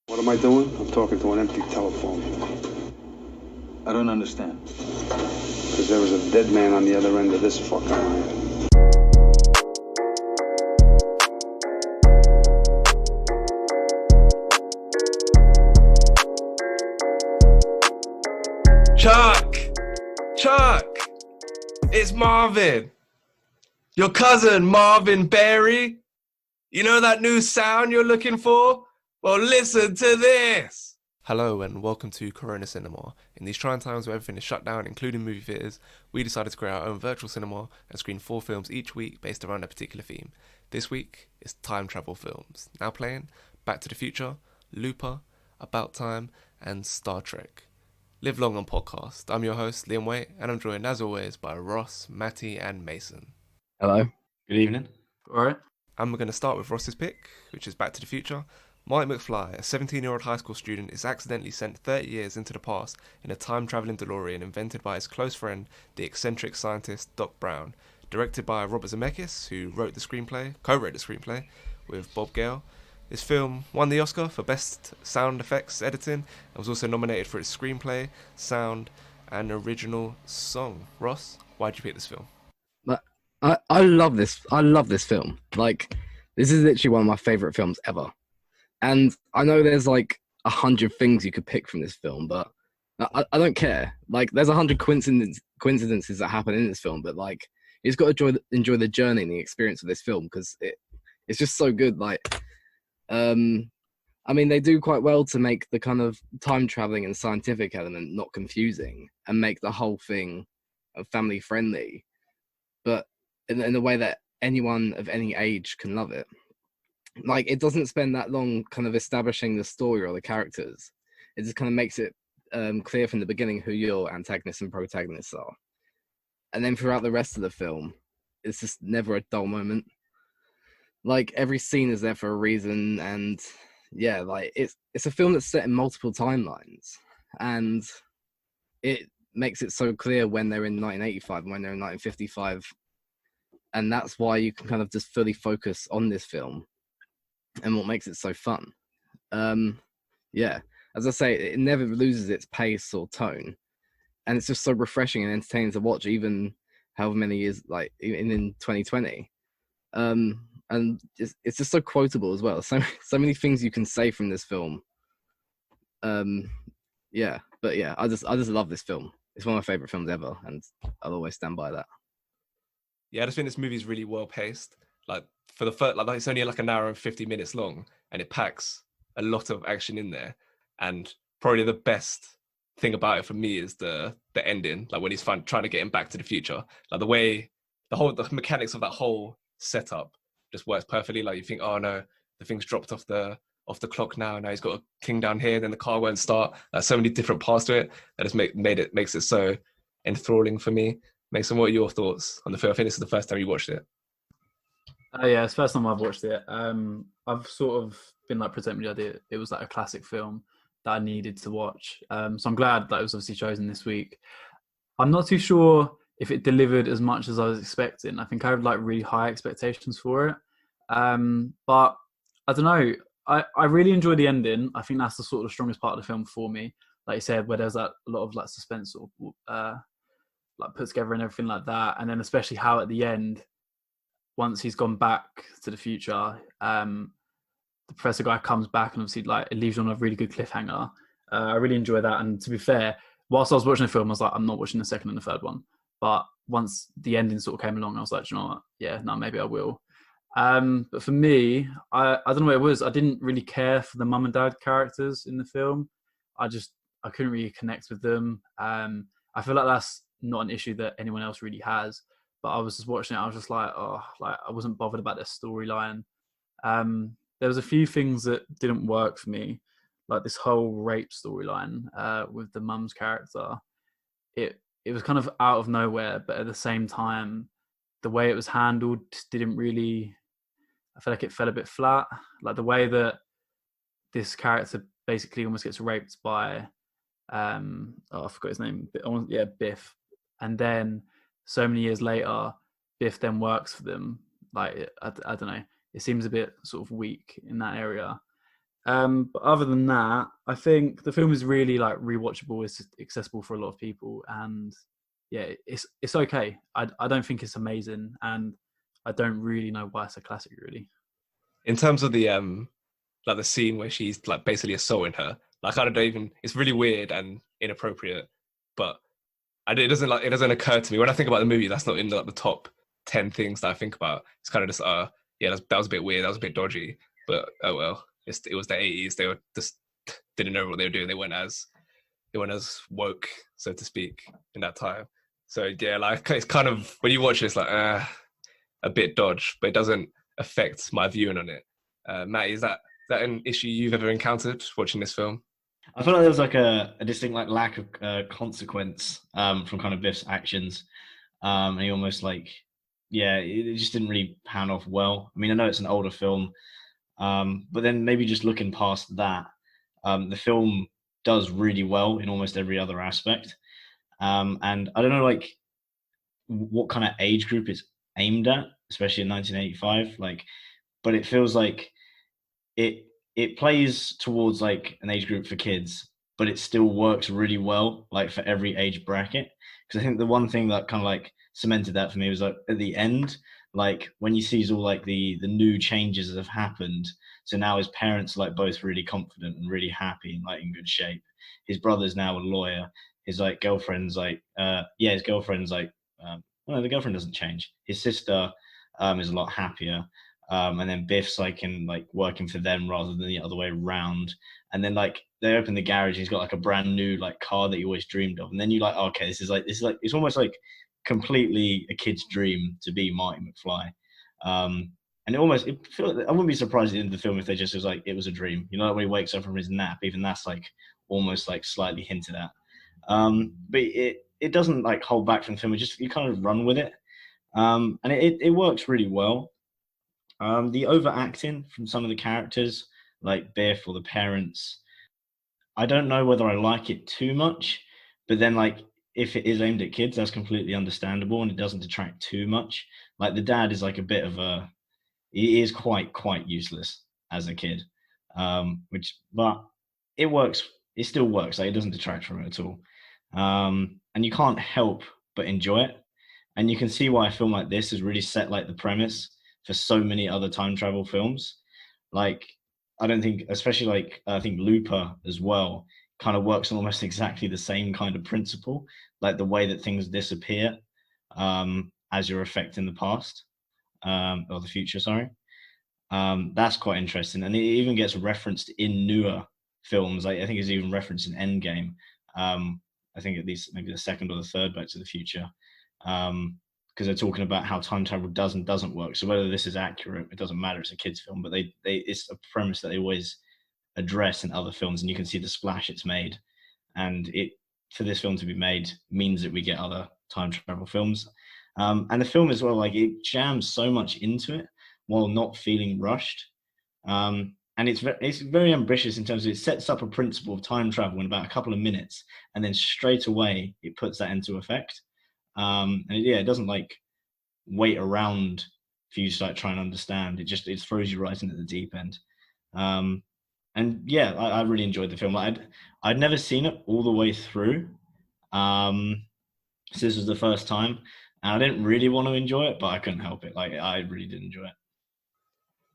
What am I doing? I'm talking to an empty telephone. I don't understand. Because there was a dead man on the other end of this fucking line. Chuck! Chuck! It's Marvin! Your cousin, Marvin Berry? You know that new sound you're looking for? Well, listen to this! Hello and welcome to Corona Cinema. In these trying times where everything is shut down, including movie theatres, we decided to create our own virtual cinema and screen 4 films each week based around a particular theme. This week is time travel films. Now playing Back to the Future, Looper, About Time, and Star Trek. Live long on podcast. I'm your host, Liam Waite, and I'm joined as always by Ross, Matty, and Mason. Hello. Good evening. All right. And we're going to start with Ross's pick, which is Back to the Future. Marty McFly, a 17-year-old high school student, is accidentally sent 30 years into the past in a time-travelling DeLorean invented by his close friend, the eccentric scientist Doc Brown. Directed by Robert Zemeckis, who co-wrote the screenplay with Bob Gale. This film won the Oscar for Best Sound Effects Editing and was also nominated for its screenplay, sound, and original song. Ross, why'd you pick this film? I love this. I love this film. Like, this is literally one of my favorite films ever. And I know there's like 100 things you could pick from this film, but I don't care. Like, there's 100 coincidences that happen in this film, but like, you just got to enjoy the journey and the experience of this film because it's just so good. Like, I mean, they do quite well to make the kind of time traveling and scientific element not confusing and make the whole thing family friendly, but in a way that anyone of any age can love it. Like, it doesn't spend that long kind of establishing the story or the characters. It just kind of makes it clear from the beginning who your antagonists and protagonists are. And then throughout the rest of the film, it's just never a dull moment. Like, every scene is there for a reason, and yeah, like it's a film that's set in multiple timelines, and it makes it so clear when they're in 1985 and when they're in 1955, and that's why you can kind of just fully focus on this film and what makes it so fun. Yeah, as I say, it never loses its pace or tone, and it's just so refreshing and entertaining to watch, even however many years, like in 2020. And it's just so quotable as well. So many things you can say from this film. Yeah, but yeah, I just love this film. It's one of my favorite films ever, and I'll always stand by that. Yeah, I just think this movie is really well paced. Like, for the first, like it's only like an hour and 50 minutes long, and it packs a lot of action in there. And probably the best thing about it for me is the ending, like when he's trying to get him back to the future. Like the mechanics of that whole setup just works perfectly. Like, you think, oh no, the thing's dropped off the clock now. Now he's got a thing down here. Then the car won't start. There's so many different parts to it that just makes it so enthralling for me. Mason, what are your thoughts on the film? I think this is the first time you watched it. Yeah, it's the first time I've watched it. I've sort of been like presented with the idea it was like a classic film that I needed to watch. So I'm glad that it was obviously chosen this week. I'm not too sure if it delivered as much as I was expecting. I think I had like really high expectations for it. But I don't know. I really enjoy the ending. I think that's the sort of strongest part of the film for me. Like you said, where there's that a lot of like suspense sort of like put together and everything like that. And then especially how at the end, once he's gone back to the future, the professor guy comes back and obviously like it leaves you on a really good cliffhanger. I really enjoy that. And to be fair, whilst I was watching the film, I was like, I'm not watching the second and the third one. But once the ending sort of came along, I was like, you know what? Yeah, no, maybe I will. But for me, I don't know what it was. I didn't really care for the mum and dad characters in the film. I couldn't really connect with them. I feel like that's not an issue that anyone else really has. But I was just watching it. I was just like, oh, like I wasn't bothered about their storyline. There was a few things that didn't work for me, like this whole rape storyline with the mum's character. It was kind of out of nowhere, but at the same time, the way it was handled didn't really. I feel like it fell a bit flat. Like the way that this character basically almost gets raped by, I forgot his name. Yeah, Biff, and then so many years later, Biff then works for them. Like I don't know, it seems a bit sort of weak in that area. But other than that, I think the film is really like rewatchable. It's accessible for a lot of people, and yeah, it's okay. I don't think it's amazing, and I don't really know why it's a classic. Really, In terms of the like the scene where she's like basically assaulting her, like I don't even. It's really weird and inappropriate, but it doesn't occur to me when I think about the movie. That's not in like the top 10 things that I think about. It's kind of just yeah, that was a bit weird. That was a bit dodgy, but oh well. It was the 80s. They were just didn't know what they were doing. They weren't as woke, so to speak, in that time. So yeah, like it's kind of when you watch it, it's like a bit dodge, but it doesn't affect my viewing on it. Matty, is that an issue you've ever encountered watching this film? I feel like there was like a distinct like lack of consequence from kind of Biff's actions, and he almost like it just didn't really pan off well. I mean, I know it's an older film, but then maybe just looking past that, the film does really well in almost every other aspect, and I don't know like what kind of age group it's aimed at, especially in 1985. Like, but it feels like it plays towards like an age group for kids, but it still works really well, like for every age bracket. Because I think the one thing that kind of like cemented that for me was like at the end, like when you see all like the new changes that have happened. So now his parents are like both really confident and really happy and like in good shape. His brother's now a lawyer. His like girlfriend's like his girlfriend's like well, the girlfriend doesn't change. His sister is a lot happier. And then Biff's like in like working for them rather than the other way around. And then like they open the garage, and he's got like a brand new like car that he always dreamed of. And then you like, oh, okay, this is like it's almost like completely a kid's dream to be Marty McFly. And I wouldn't be surprised at the end of the film if they just was like it was a dream. You know, like when he wakes up from his nap, even that's like almost like slightly hinted at. But it doesn't like hold back from the film. It just you kind of run with it. And it works really well. The overacting from some of the characters, like Biff or the parents, I don't know whether I like it too much, but then like if it is aimed at kids, that's completely understandable and it doesn't detract too much. Like the dad is like a bit of he is quite useless as a kid, but it works. It still works. Like it doesn't detract from it at all, and you can't help but enjoy it. And you can see why a film like this has really set like the premise for so many other time travel films. Like, I don't think, especially like, I think Looper as well kind of works on almost exactly the same kind of principle, like the way that things disappear as you're affecting the past or the future, sorry. That's quite interesting. And it even gets referenced in newer films. Like, I think it's even referenced in Endgame. I think at least maybe the second or the third Back to the Future. Because they're talking about how time travel does and doesn't work. So whether this is accurate, it doesn't matter. It's a kids' film, but it's a premise that they always address in other films, and you can see the splash it's made. And it for this film to be made means that we get other time travel films. And the film as well, like it jams so much into it while not feeling rushed. And it's very ambitious in terms of it sets up a principle of time travel in about a couple of minutes, and then straight away it puts that into effect. And it doesn't like wait around for you to like try and understand. It throws you right into the deep end. And yeah, I really enjoyed the film. I'd never seen it all the way through. So this was the first time, and I didn't really want to enjoy it, but I couldn't help it. Like I really did enjoy it.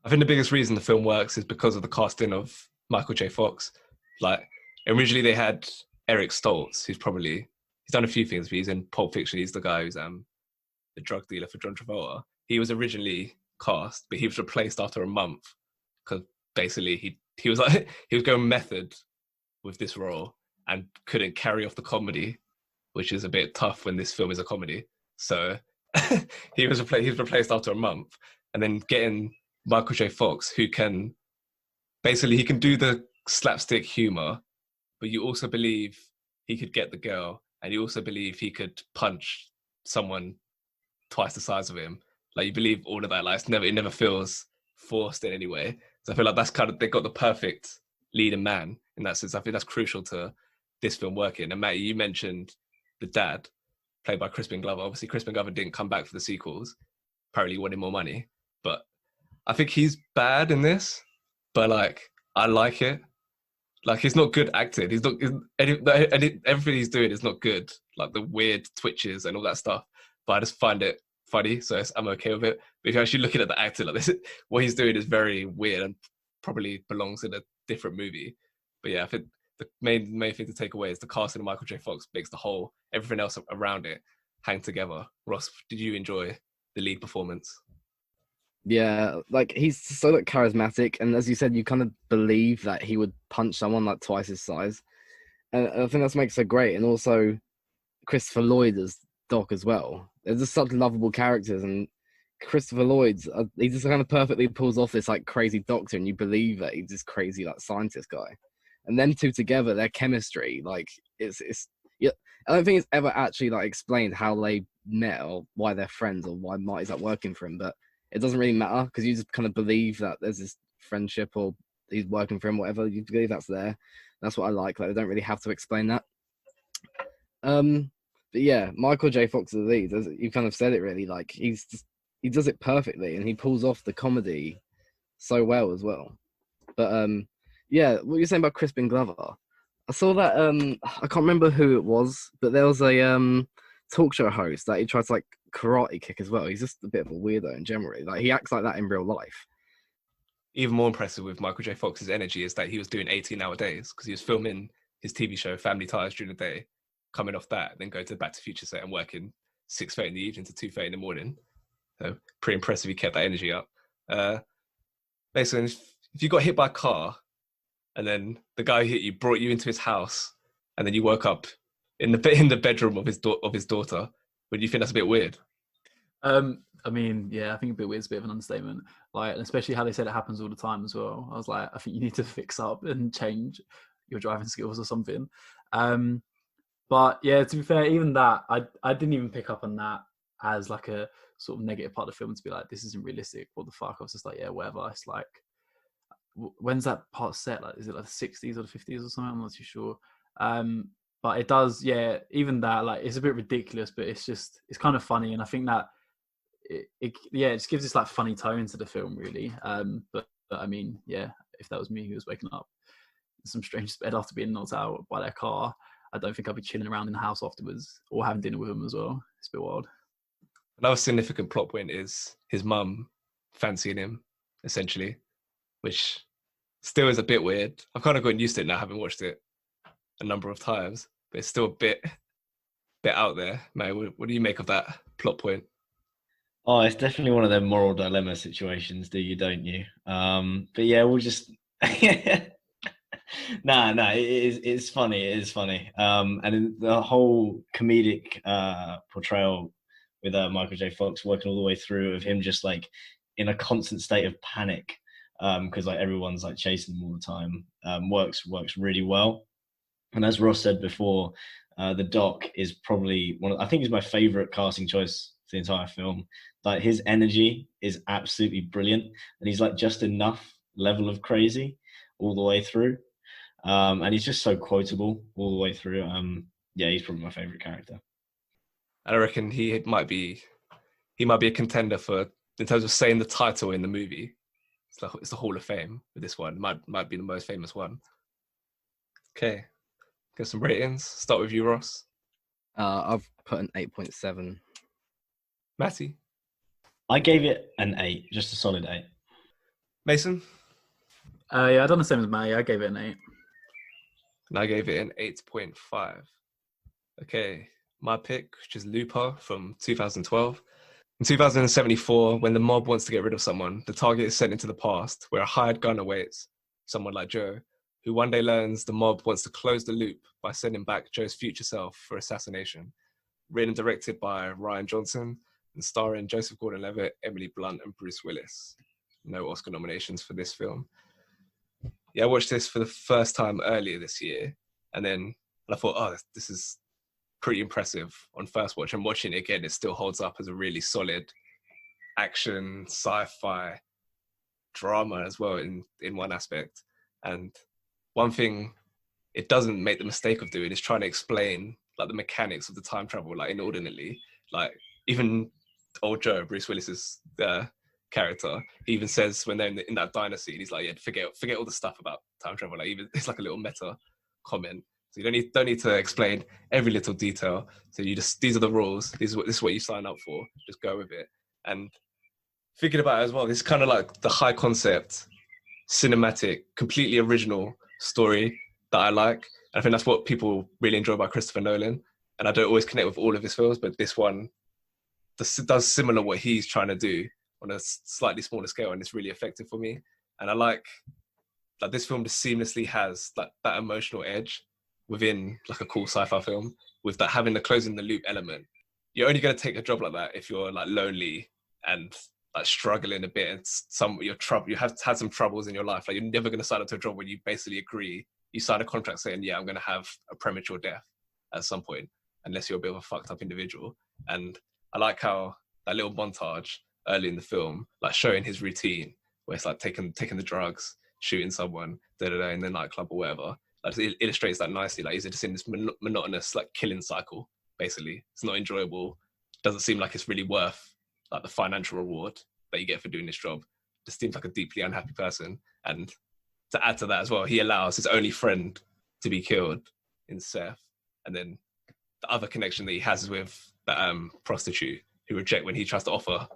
I think the biggest reason the film works is because of the casting of Michael J. Fox. Like originally they had Eric Stoltz, who's done a few things, but he's in Pulp Fiction. He's the guy who's the drug dealer for John Travolta. He was originally cast, but he was replaced after a month because basically he was like he was going method with this role and couldn't carry off the comedy, which is a bit tough when this film is a comedy. So he was replaced after a month, and then getting Michael J. Fox, who can do the slapstick humor, but you also believe he could get the girl. And you also believe he could punch someone twice the size of him. Like you believe all of that. Like it never feels forced in any way. So I feel like that's they got the perfect leading man in that sense. I think that's crucial to this film working. And Matty, you mentioned the dad, played by Crispin Glover. Obviously, Crispin Glover didn't come back for the sequels. Apparently, he wanted more money. But I think he's bad in this. But like, I like it. Like, he's not good acting. He's not, everything he's doing is not good. Like the weird twitches and all that stuff. But I just find it funny, so I'm okay with it. But if you're actually looking at the acting like this, what he's doing is very weird and probably belongs in a different movie. But yeah, I think the main thing to take away is the casting of Michael J. Fox makes the whole, everything else around it hang together. Ross, did you enjoy the lead performance? Yeah, like he's so like charismatic, and as you said, you kind of believe that he would punch someone like twice his size, and I think that's makes it so great. And also Christopher Lloyd as Doc as well. They're just such lovable characters, and Christopher Lloyd's he just kind of perfectly pulls off this like crazy doctor, and you believe that he's this crazy like scientist guy. And them two together, their chemistry, like it's yeah. I don't think it's ever actually like explained how they met or why they're friends or why Marty's like working for him, but it doesn't really matter because you just kind of believe that there's this friendship or he's working for him, whatever. You believe that's there. That's what I like. Like, they don't really have to explain that. But yeah, Michael J. Fox is the lead. You kind of said it really. Like, he does it perfectly, and he pulls off the comedy so well as well. But yeah, what you're saying about Crispin Glover, I saw that. I can't remember who it was, but there was a talk show host that he tried to like karate kick as well. He's just a bit of a weirdo in general. Like, he acts like that in real life. Even more impressive with Michael J. Fox's energy is that he was doing 18-hour days because he was filming his TV show Family Ties during the day, coming off that, then going to the Back to the Future set and working 6:30 in the evening to 2:30 in the morning. So pretty impressive he kept that energy up. Basically, if you got hit by a car and then the guy who hit you brought you into his house and then you woke up in the bedroom of his daughter, would you think that's a bit weird? I mean, yeah, I think a bit weird is a bit of an understatement. Like, especially how they said it happens all the time as well. I was like, I think you need to fix up and change your driving skills or something. But yeah, to be fair, even that, I didn't even pick up on that as like a sort of negative part of the film, to be like, this isn't realistic. What the fuck? I was just like, yeah, whatever. It's like, when's that part set? Like, is it like the 60s or the 50s or something? I'm not too sure. But it does, yeah, even that, like, it's a bit ridiculous, but it's kind of funny. And I think that it just gives this like funny tone to the film, really. But I mean, yeah, if that was me who was waking up in some strange bed after being knocked out by their car, I don't think I'd be chilling around in the house afterwards or having dinner with him as well. It's a bit wild. Another significant plot point is his mum fancying him, essentially, which still is a bit weird. I've kind of gotten used to it now, having watched it a number of times, but it's still a bit out there. Man, what do you make of that plot point? Oh, it's definitely one of them moral dilemma situations, do you, don't you? But yeah, we'll just it's funny. It is funny. And the whole comedic portrayal with Michael J. Fox working all the way through of him just like in a constant state of panic because like everyone's like chasing him all the time works really well. And as Ross said before, the Doc is probably I think he's my favorite casting choice for the entire film. Like, his energy is absolutely brilliant, and he's like just enough level of crazy all the way through. And he's just so quotable all the way through. Yeah, he's probably my favorite character. And I reckon he might be a contender for, in terms of saying the title in the movie. It's the Hall of Fame with this one. Might be the most famous one. Okay, get some ratings. Start with you, Ross. I've put an 8.7. Matty? I gave it an 8, just a solid 8. Mason? Yeah, I done the same as Matty. I gave it an 8. And I gave it an 8.5. Okay, my pick, which is Looper from 2012. In 2074, when the mob wants to get rid of someone, the target is sent into the past, where a hired gun awaits someone like Joe, who one day learns the mob wants to close the loop by sending back Joe's future self for assassination. Written and directed by Rian Johnson, and starring Joseph Gordon-Levitt, Emily Blunt, and Bruce Willis. No Oscar nominations for this film. Yeah, I watched this for the first time earlier this year, and I thought, oh, this is pretty impressive on first watch. And watching it again, it still holds up as a really solid action, sci-fi drama as well in one aspect. And one thing it doesn't make the mistake of doing is trying to explain like the mechanics of the time travel, like inordinately. Like, even old Joe, Bruce Willis's character. He even says when they're in that diner scene, he's like, yeah, forget all the stuff about time travel. Like even it's like a little meta comment. So you don't need to explain every little detail. So you just, these are the rules. This is what you sign up for. Just go with it. And thinking about it as well, this is kind of like the high concept, cinematic, completely original story that I like. And I think that's what people really enjoy about Christopher Nolan. And I don't always connect with all of his films, but this one does similar what he's trying to do on a slightly smaller scale, and it's really effective for me. And I like that this film just seamlessly has that emotional edge within like a cool sci-fi film, with that having the closing the loop element. You're only going to take a job like that if you're like lonely and like struggling a bit, and you have had some troubles in your life. Like you're never going to sign up to a job where you basically agree, you sign a contract saying, yeah, I'm going to have a premature death at some point, unless you're a bit of a fucked up individual. And I like how that little montage early in the film, like showing his routine, where it's like taking the drugs, shooting someone, in the nightclub or whatever. Like it illustrates that nicely. Like he's just in this monotonous like killing cycle. Basically, it's not enjoyable. Doesn't seem like it's really worth like the financial reward that you get for doing this job. Just seems like a deeply unhappy person. And to add to that as well, he allows his only friend to be killed in Seth, and then the other connection that he has is with that prostitute who when he tries to offer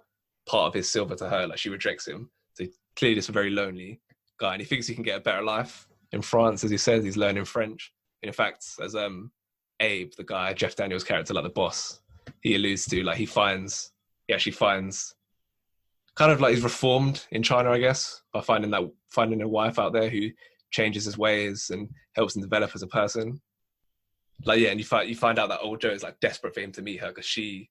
part of his silver to her, like she rejects him. So clearly just a very lonely guy, and he thinks he can get a better life in France. As he says, he's learning French. And in fact, as Abe, the guy, Jeff Daniels' character, like the boss, he alludes to, like he actually finds kind of like he's reformed in China, I guess, by finding a wife out there who changes his ways and helps him develop as a person. Like yeah, and you find out that old Joe is like desperate for him to meet her because she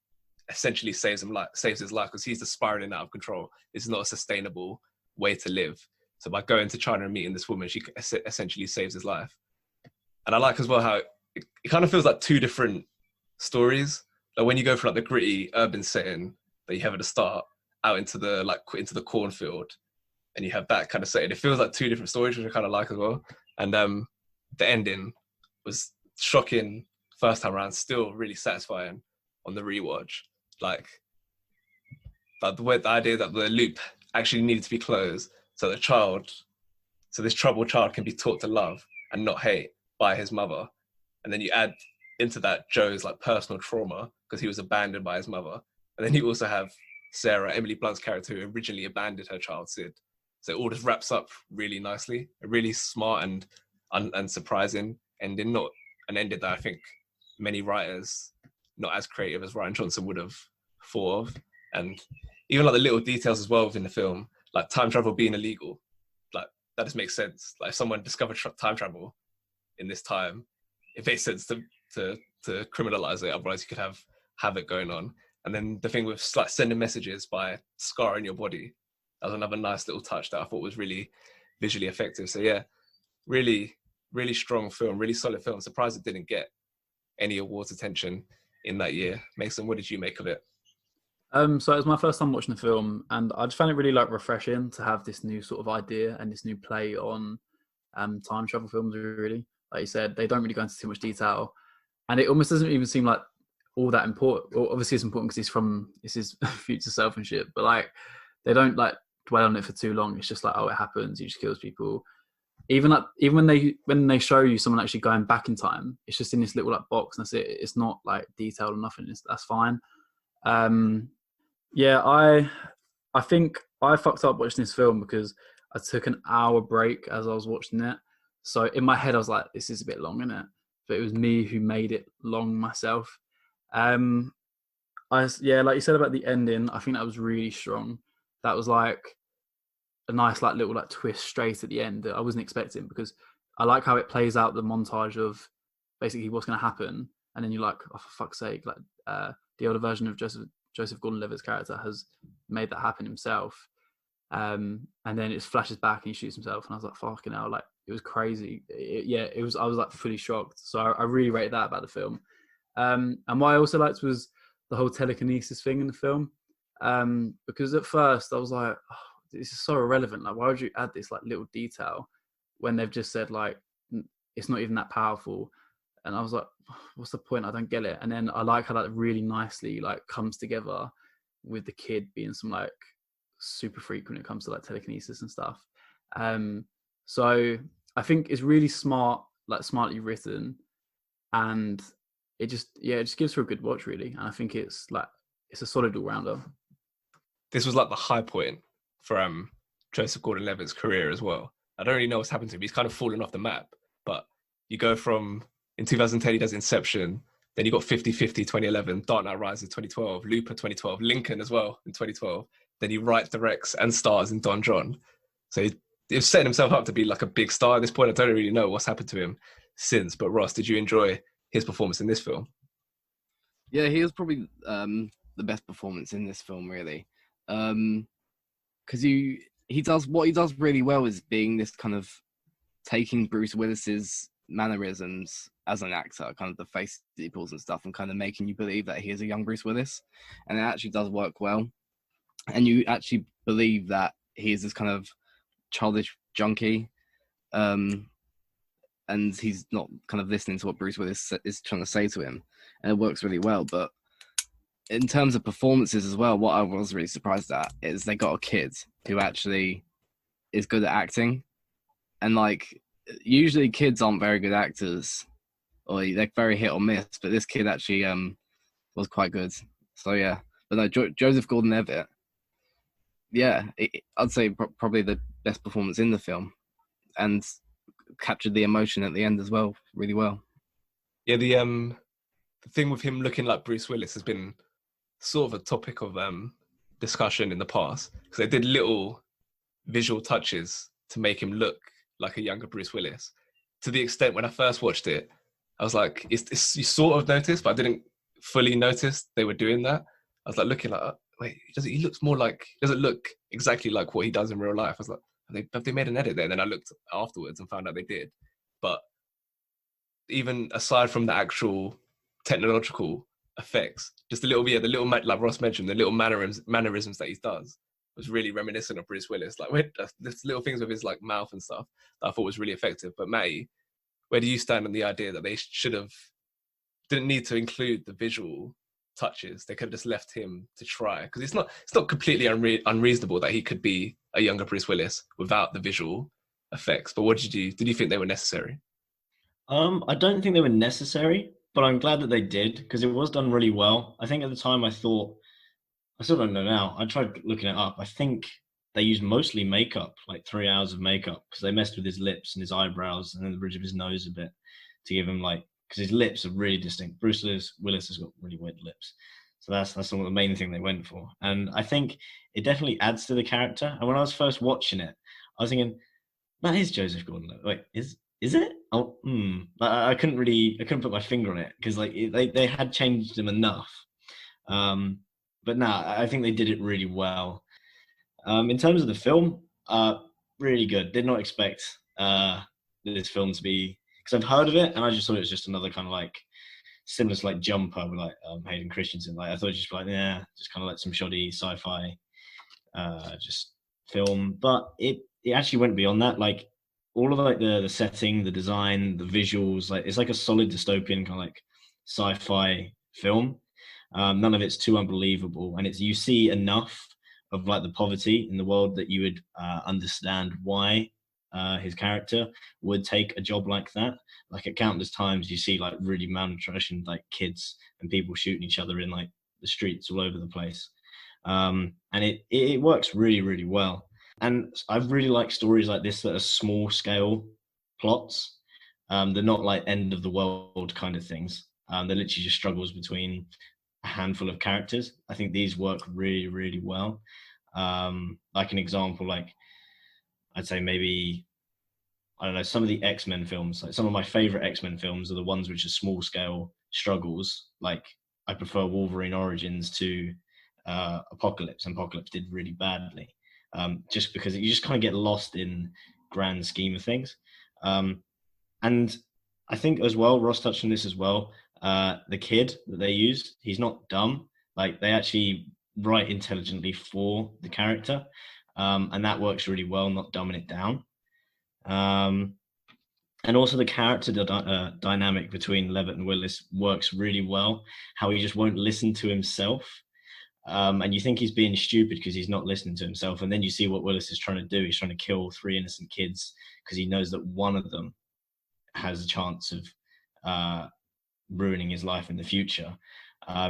essentially saves his life, because he's just spiraling out of control. This is not a sustainable way to live. So by going to China and meeting this woman, she essentially saves his life. And I like as well how it kind of feels like two different stories. Like when you go from like the gritty urban setting that you have at the start out into the cornfield, and you have that kind of setting, it feels like two different stories, which I kind of like as well. And the ending was shocking first time around, still really satisfying on the rewatch. Like the idea that the loop actually needed to be closed, so this troubled child can be taught to love and not hate by his mother. And then you add into that Joe's like personal trauma because he was abandoned by his mother. And then you also have Sarah, Emily Blunt's character, who originally abandoned her child, Sid. So it all just wraps up really nicely. A really smart and surprising ending, not an ending that I think many writers, not as creative as Ryan Johnson, would have thought of. And even like the little details as well within the film, like time travel being illegal, like that just makes sense. Like if someone discovered time travel in this time, it makes sense to criminalize it. Otherwise you could have havoc going on. And then the thing with like sending messages by scarring your body, that was another nice little touch that I thought was really visually effective. So yeah, really, really strong film, really solid film. Surprised it didn't get any awards attention in that year. Mason, what did you make of it? So it was my first time watching the film, and I just found it really like refreshing to have this new sort of idea and this new play on time travel films. Really, like you said, they don't really go into too much detail, and it almost doesn't even seem like all that important. Well, obviously, it's important because this is future self and shit, but like they don't like dwell on it for too long. It's just like, oh, it happens. He just kills people. Even when they show you someone actually going back in time, it's just in this little like box, and that's it. It's not like detailed or nothing. That's fine. Yeah, I think I fucked up watching this film because I took an hour break as I was watching it. So in my head, I was like, this is a bit long, isn't it? But it was me who made it long myself. Like you said about the ending, I think that was really strong. That was like a nice like little like twist straight at the end that I wasn't expecting, because I like how it plays out the montage of basically what's going to happen, and then you're like, oh, for fuck's sake, like the older version of Joseph Gordon-Levitt's character has made that happen himself, and then it flashes back and he shoots himself, and I was like, fucking hell, like it was crazy. I was like fully shocked. So I really rate that about the film. And what I also liked was the whole telekinesis thing in the film, because at first I was like, oh, this is so irrelevant. Like, why would you add this like little detail when they've just said like it's not even that powerful? And I was like, what's the point? I don't get it. And then I like how that really nicely like comes together with the kid being some like super freak when it comes to like telekinesis and stuff. So I think it's really smart, like smartly written, and it just gives her a good watch really. And I think it's a solid all rounder. This was like the high point for Joseph Gordon-Levitt's career as well. I don't really know what's happened to him. He's kind of fallen off the map, but you go from, in 2010 he does Inception, then you got 50-50 2011, Dark Knight Rises 2012, Looper 2012, Lincoln as well in 2012. Then he writes, directs and stars in Don John. So he's setting himself up to be like a big star at this point. I don't really know what's happened to him since, but Ross, did you enjoy his performance in this film? Yeah, he was probably the best performance in this film, really. Because he does what he does really well is being this kind of taking Bruce Willis's mannerisms as an actor, kind of the face that he pulls and stuff, and kind of making you believe that he is a young Bruce Willis, and it actually does work well, and you actually believe that he is this kind of childish junkie, and he's not kind of listening to what Bruce Willis is trying to say to him, and it works really well. But in terms of performances as well, what I was really surprised at is they got a kid who actually is good at acting, and like usually kids aren't very good actors, or they're very hit or miss, but this kid actually was quite good. So yeah, but no, Joseph Gordon-Levitt, yeah, I'd say probably the best performance in the film, and captured the emotion at the end as well really well. Yeah, the thing with him looking like Bruce Willis has been sort of a topic of discussion in the past, because they did little visual touches to make him look like a younger Bruce Willis, to the extent when I first watched it, I was like, you sort of noticed, but I didn't fully notice they were doing that. I was like looking like, wait, he looks more like, he doesn't look exactly like what he does in real life. I was like, have they made an edit there? And then I looked afterwards and found out they did. But even aside from the actual technological effects, just the little, like Ross mentioned, the little mannerisms that he does was really reminiscent of Bruce Willis. Like there's little things with his like mouth and stuff that I thought was really effective. But Matty, where do you stand on the idea that they didn't need to include the visual touches? They could have just left him to try, because it's not completely unreasonable that he could be a younger Bruce Willis without the visual effects. But did you think they were necessary? I don't think they were necessary, but I'm glad that they did, because it was done really well. I think at the time I thought, I still don't know now, I tried looking it up, I think they used mostly makeup, like 3 hours of makeup, because they messed with his lips and his eyebrows and then the bridge of his nose a bit to give him like, because his lips are really distinct. Bruce Willis has got really weird lips. So that's sort of the main thing they went for. And I think it definitely adds to the character. And when I was first watching it, I was thinking, that is Joseph Gordon-Levitt. Wait, is it? Oh, I couldn't put my finger on it, because like they had changed him enough. But no, I think they did it really well. In terms of the film, really good. Did not expect this film to be, because I've heard of it and I just thought it was just another kind of like similar to like Jumper with like Hayden Christensen. Like I thought it was just like, yeah, just kind of like some shoddy sci-fi just film. But it actually went beyond that. Like all of like the setting, the design, the visuals, like it's like a solid dystopian kind of like sci-fi film. None of it's too unbelievable, and you see enough of like the poverty in the world that you would understand why his character would take a job like that. Like at countless times you see like really malnutritioned like kids and people shooting each other in like the streets all over the place, and it works really, really well. And I really like stories like this that are small scale plots. They're not like end of the world kind of things. They're literally just struggles between a handful of characters. I think these work really, really well. Like an example, like I'd say maybe, I don't know, some of the X-Men films, like some of my favorite X-Men films are the ones which are small scale struggles. Like I prefer Wolverine Origins to Apocalypse. Apocalypse did really badly, just because you just kind of get lost in grand scheme of things. And I think as well, Ross touched on this as well, the kid that they used, he's not dumb. Like they actually write intelligently for the character, and that works really well, not dumbing it down. And also the character dynamic between Levitt and Willis works really well. How he just won't listen to himself, And you think he's being stupid because he's not listening to himself. And then you see what Willis is trying to do. He's trying to kill 3 innocent kids because he knows that one of them has a chance of ruining his life in the future.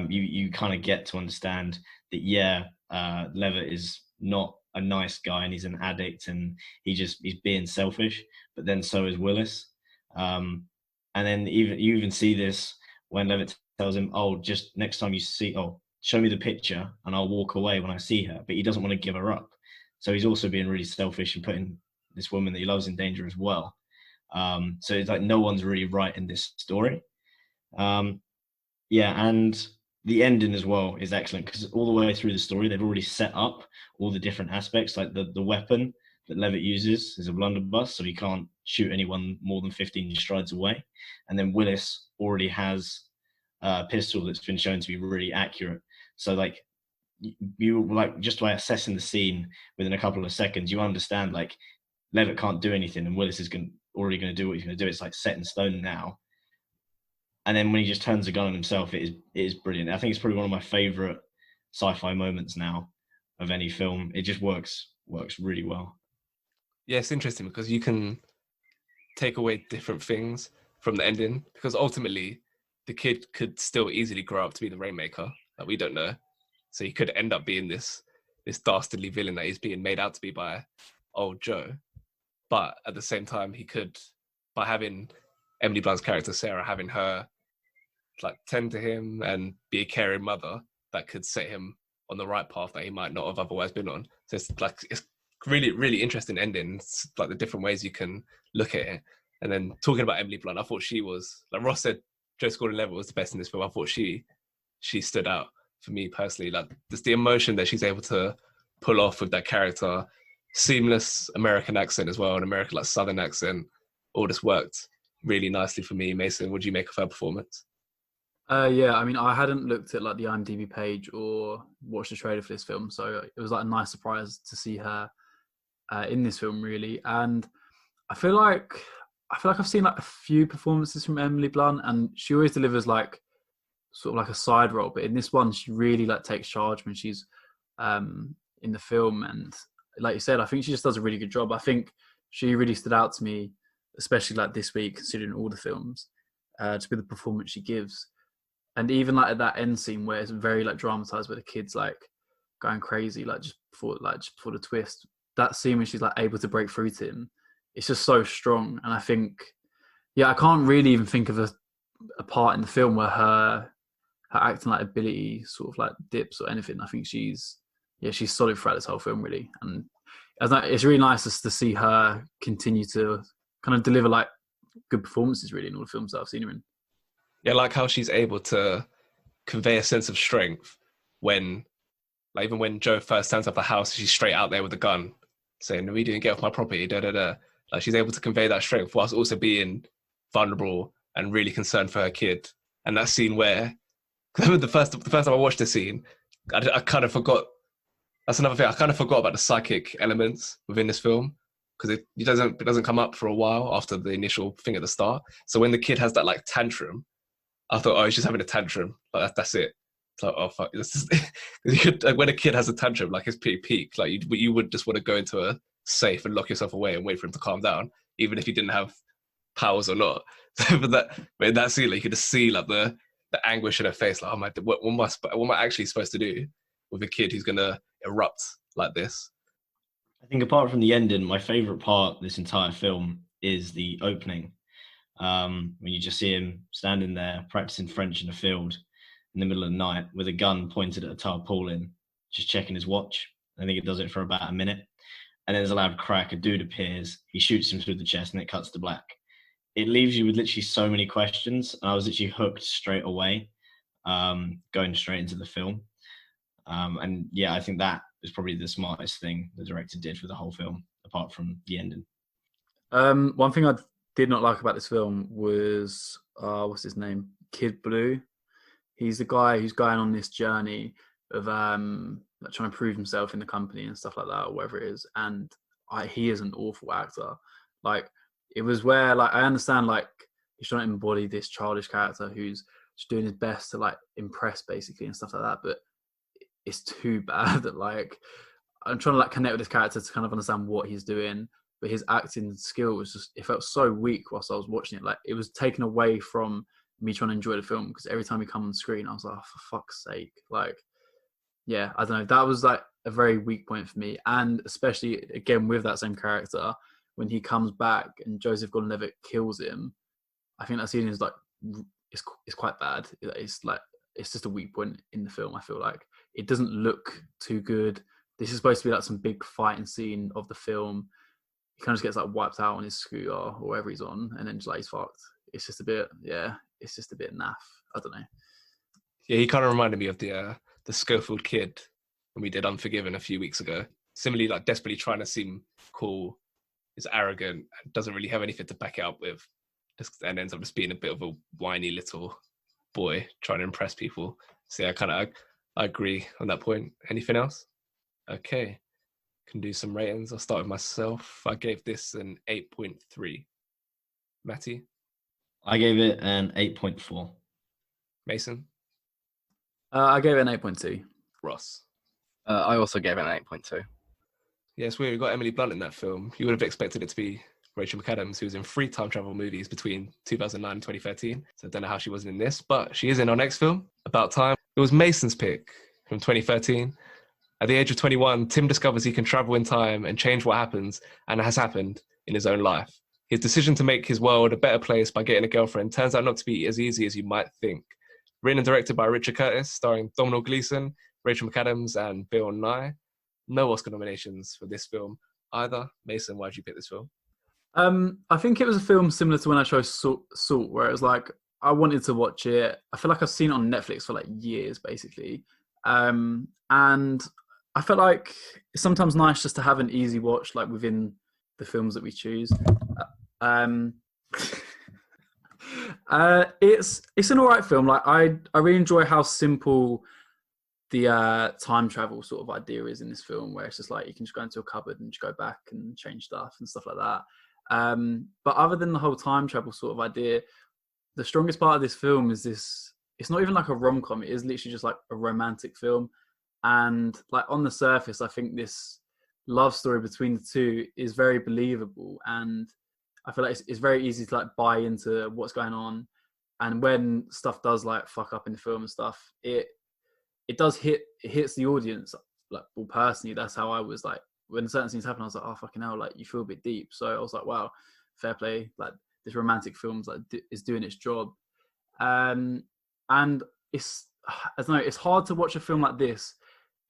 You kind of get to understand that, yeah, Levitt is not a nice guy and he's an addict and he's being selfish, but then so is Willis. And then you even see this when Levitt tells him, oh, just next time you see, oh, show me the picture and I'll walk away when I see her. But he doesn't want to give her up. So he's also being really selfish and putting this woman that he loves in danger as well. So it's like no one's really right in this story. Yeah, and the ending as well is excellent because all the way through the story, they've already set up all the different aspects. Like the weapon that Levitt uses is a blunderbuss, so he can't shoot anyone more than 15 strides away. And then Willis already has a pistol that's been shown to be really accurate. So like you like just by assessing the scene within a couple of seconds, you understand like Levitt can't do anything and Willis is already going to do what he's going to do. It's like set in stone now. And then when he just turns the gun on himself, it is brilliant. I think it's probably one of my favorite sci-fi moments now of any film. It just works really well. Yeah, it's interesting because you can take away different things from the ending because ultimately the kid could still easily grow up to be the Rainmaker. Like we don't know. So he could end up being this dastardly villain that he's being made out to be by old Joe. But at the same time, he could, by having Emily Blunt's character, Sarah, having her like tend to him and be a caring mother, that could set him on the right path that he might not have otherwise been on. So it's really, really interesting ending. It's like the different ways you can look at it. And then talking about Emily Blunt, I thought she was, like Ross said, Joseph Gordon-Levitt was the best in this film. I thought she stood out for me personally. Like just the emotion that she's able to pull off with that character, seamless American accent as well, an American like Southern accent, all just worked really nicely for me. Mason, what do you make of her performance? Yeah, I mean, I hadn't looked at like the IMDb page or watched the trailer for this film, so it was like a nice surprise to see her in this film, really. And I feel like I've seen like a few performances from Emily Blunt, and she always delivers like sort of like a side role. But in this one, she really like takes charge when she's in the film, and like you said, I think she just does a really good job. I think she really stood out to me, especially like this week, considering all the films, just with the performance she gives. And even like at that end scene where it's very like dramatized, where the kid's like going crazy, like just before the twist, that scene when she's like able to break through to him, it's just so strong. And I think, yeah, I can't really even think of a part in the film where her acting like ability sort of like dips or anything. I think she's solid throughout this whole film, really. And it's really nice just to see her continue to kind of deliver like good performances, really, in all the films that I've seen her in. Yeah, like how she's able to convey a sense of strength when, like even when Joe first turns up the house, she's straight out there with a gun saying, "We didn't get off my property, da da da." Like she's able to convey that strength whilst also being vulnerable and really concerned for her kid. And that scene where, the first time I watched the scene, I kind of forgot. That's another thing. I kind of forgot about the psychic elements within this film because it doesn't come up for a while after the initial thing at the start. So when the kid has that like tantrum, I thought, oh, he's just having a tantrum. Like that's it. It's like, oh fuck, this is like when a kid has a tantrum, like his peak, like you would just want to go into a safe and lock yourself away and wait for him to calm down, even if you didn't have powers or not. but in that scene, like, you could just see like the anguish in her face, like, oh my, what am I actually supposed to do with a kid who's gonna erupt like this? I think apart from the ending, my favorite part of this entire film is the opening. When you just see him standing there practicing French in a field in the middle of the night with a gun pointed at a tarpaulin, just checking his watch. I think it does it for about a minute. And then there's a loud crack, a dude appears, he shoots him through the chest and it cuts to black. It leaves you with literally so many questions. And I was literally hooked straight away, going straight into the film. And yeah, I think that is probably the smartest thing the director did for the whole film, apart from the ending. One thing I did not like about this film was what's his name? Kid Blue. He's the guy who's going on this journey of like trying to prove himself in the company and stuff like that, or whatever it is. And he is an awful actor. Like it was where like I understand like he's trying to embody this childish character who's just doing his best to like impress basically and stuff like that. But it's too bad. Like, I'm trying to like connect with this character to kind of understand what he's doing, but his acting skill was just, it felt so weak whilst I was watching it. Like, it was taken away from me trying to enjoy the film, because every time he come on screen, I was like, oh, for fuck's sake. Like, yeah, I don't know. That was like a very weak point for me. And especially again with that same character, when he comes back and Joseph Gordon-Levitt kills him, I think that scene is like, it's quite bad. It's like, it's just a weak point in the film. I feel like it doesn't look too good. This is supposed to be like some big fighting scene of the film. He kind of just gets like wiped out on his scooter or wherever he's on, and then just like he's fucked. It's just a bit, yeah, it's just a bit naff. I don't know. Yeah, he kind of reminded me of the Schofield kid when we did Unforgiven a few weeks ago. Similarly, like desperately trying to seem cool, is arrogant, and doesn't really have anything to back it up with, and ends up just being a bit of a whiny little boy trying to impress people. So yeah, I agree on that point. Anything else? Okay, can do some ratings. I'll start with myself. I gave this an 8.3. Matty? I gave it an 8.4. Mason? I gave it an 8.2. Ross? I also gave it an 8.2. Yes, we got Emily Blunt in that film. You would have expected it to be Rachel McAdams, who was in 3 time travel movies between 2009 and 2013. So I don't know how she wasn't in this, but she is in our next film, About Time. It was Mason's pick from 2013. At the age of 21, Tim discovers he can travel in time and change what happens and has happened in his own life. His decision to make his world a better place by getting a girlfriend turns out not to be as easy as you might think. Written and directed by Richard Curtis, starring Domhnall Gleeson, Rachel McAdams, and Bill Nye. No Oscar nominations for this film either. Mason, why did you pick this film? I think it was a film similar to when I chose Salt, where it was like, I wanted to watch it. I feel like I've seen it on Netflix for like years, basically. And I felt like it's sometimes nice just to have an easy watch, like within the films that we choose. It's an alright film. Like I really enjoy how simple the time travel sort of idea is in this film, where it's just like you can just go into a cupboard and just go back and change stuff and stuff like that. But other than the whole time travel sort of idea, the strongest part of this film is this. It's not even like a rom-com. It is literally just like a romantic film. And like on the surface, I think this love story between the two is very believable, and I feel like it's very easy to like buy into what's going on. And when stuff does like fuck up in the film and stuff, it hits the audience. Like, well, personally, that's how I was. Like, when certain things happen, I was like, oh fucking hell, like you feel a bit deep. So I was like, wow, fair play. Like this romantic film's like is doing its job. And it's, I don't know, it's hard to watch a film like this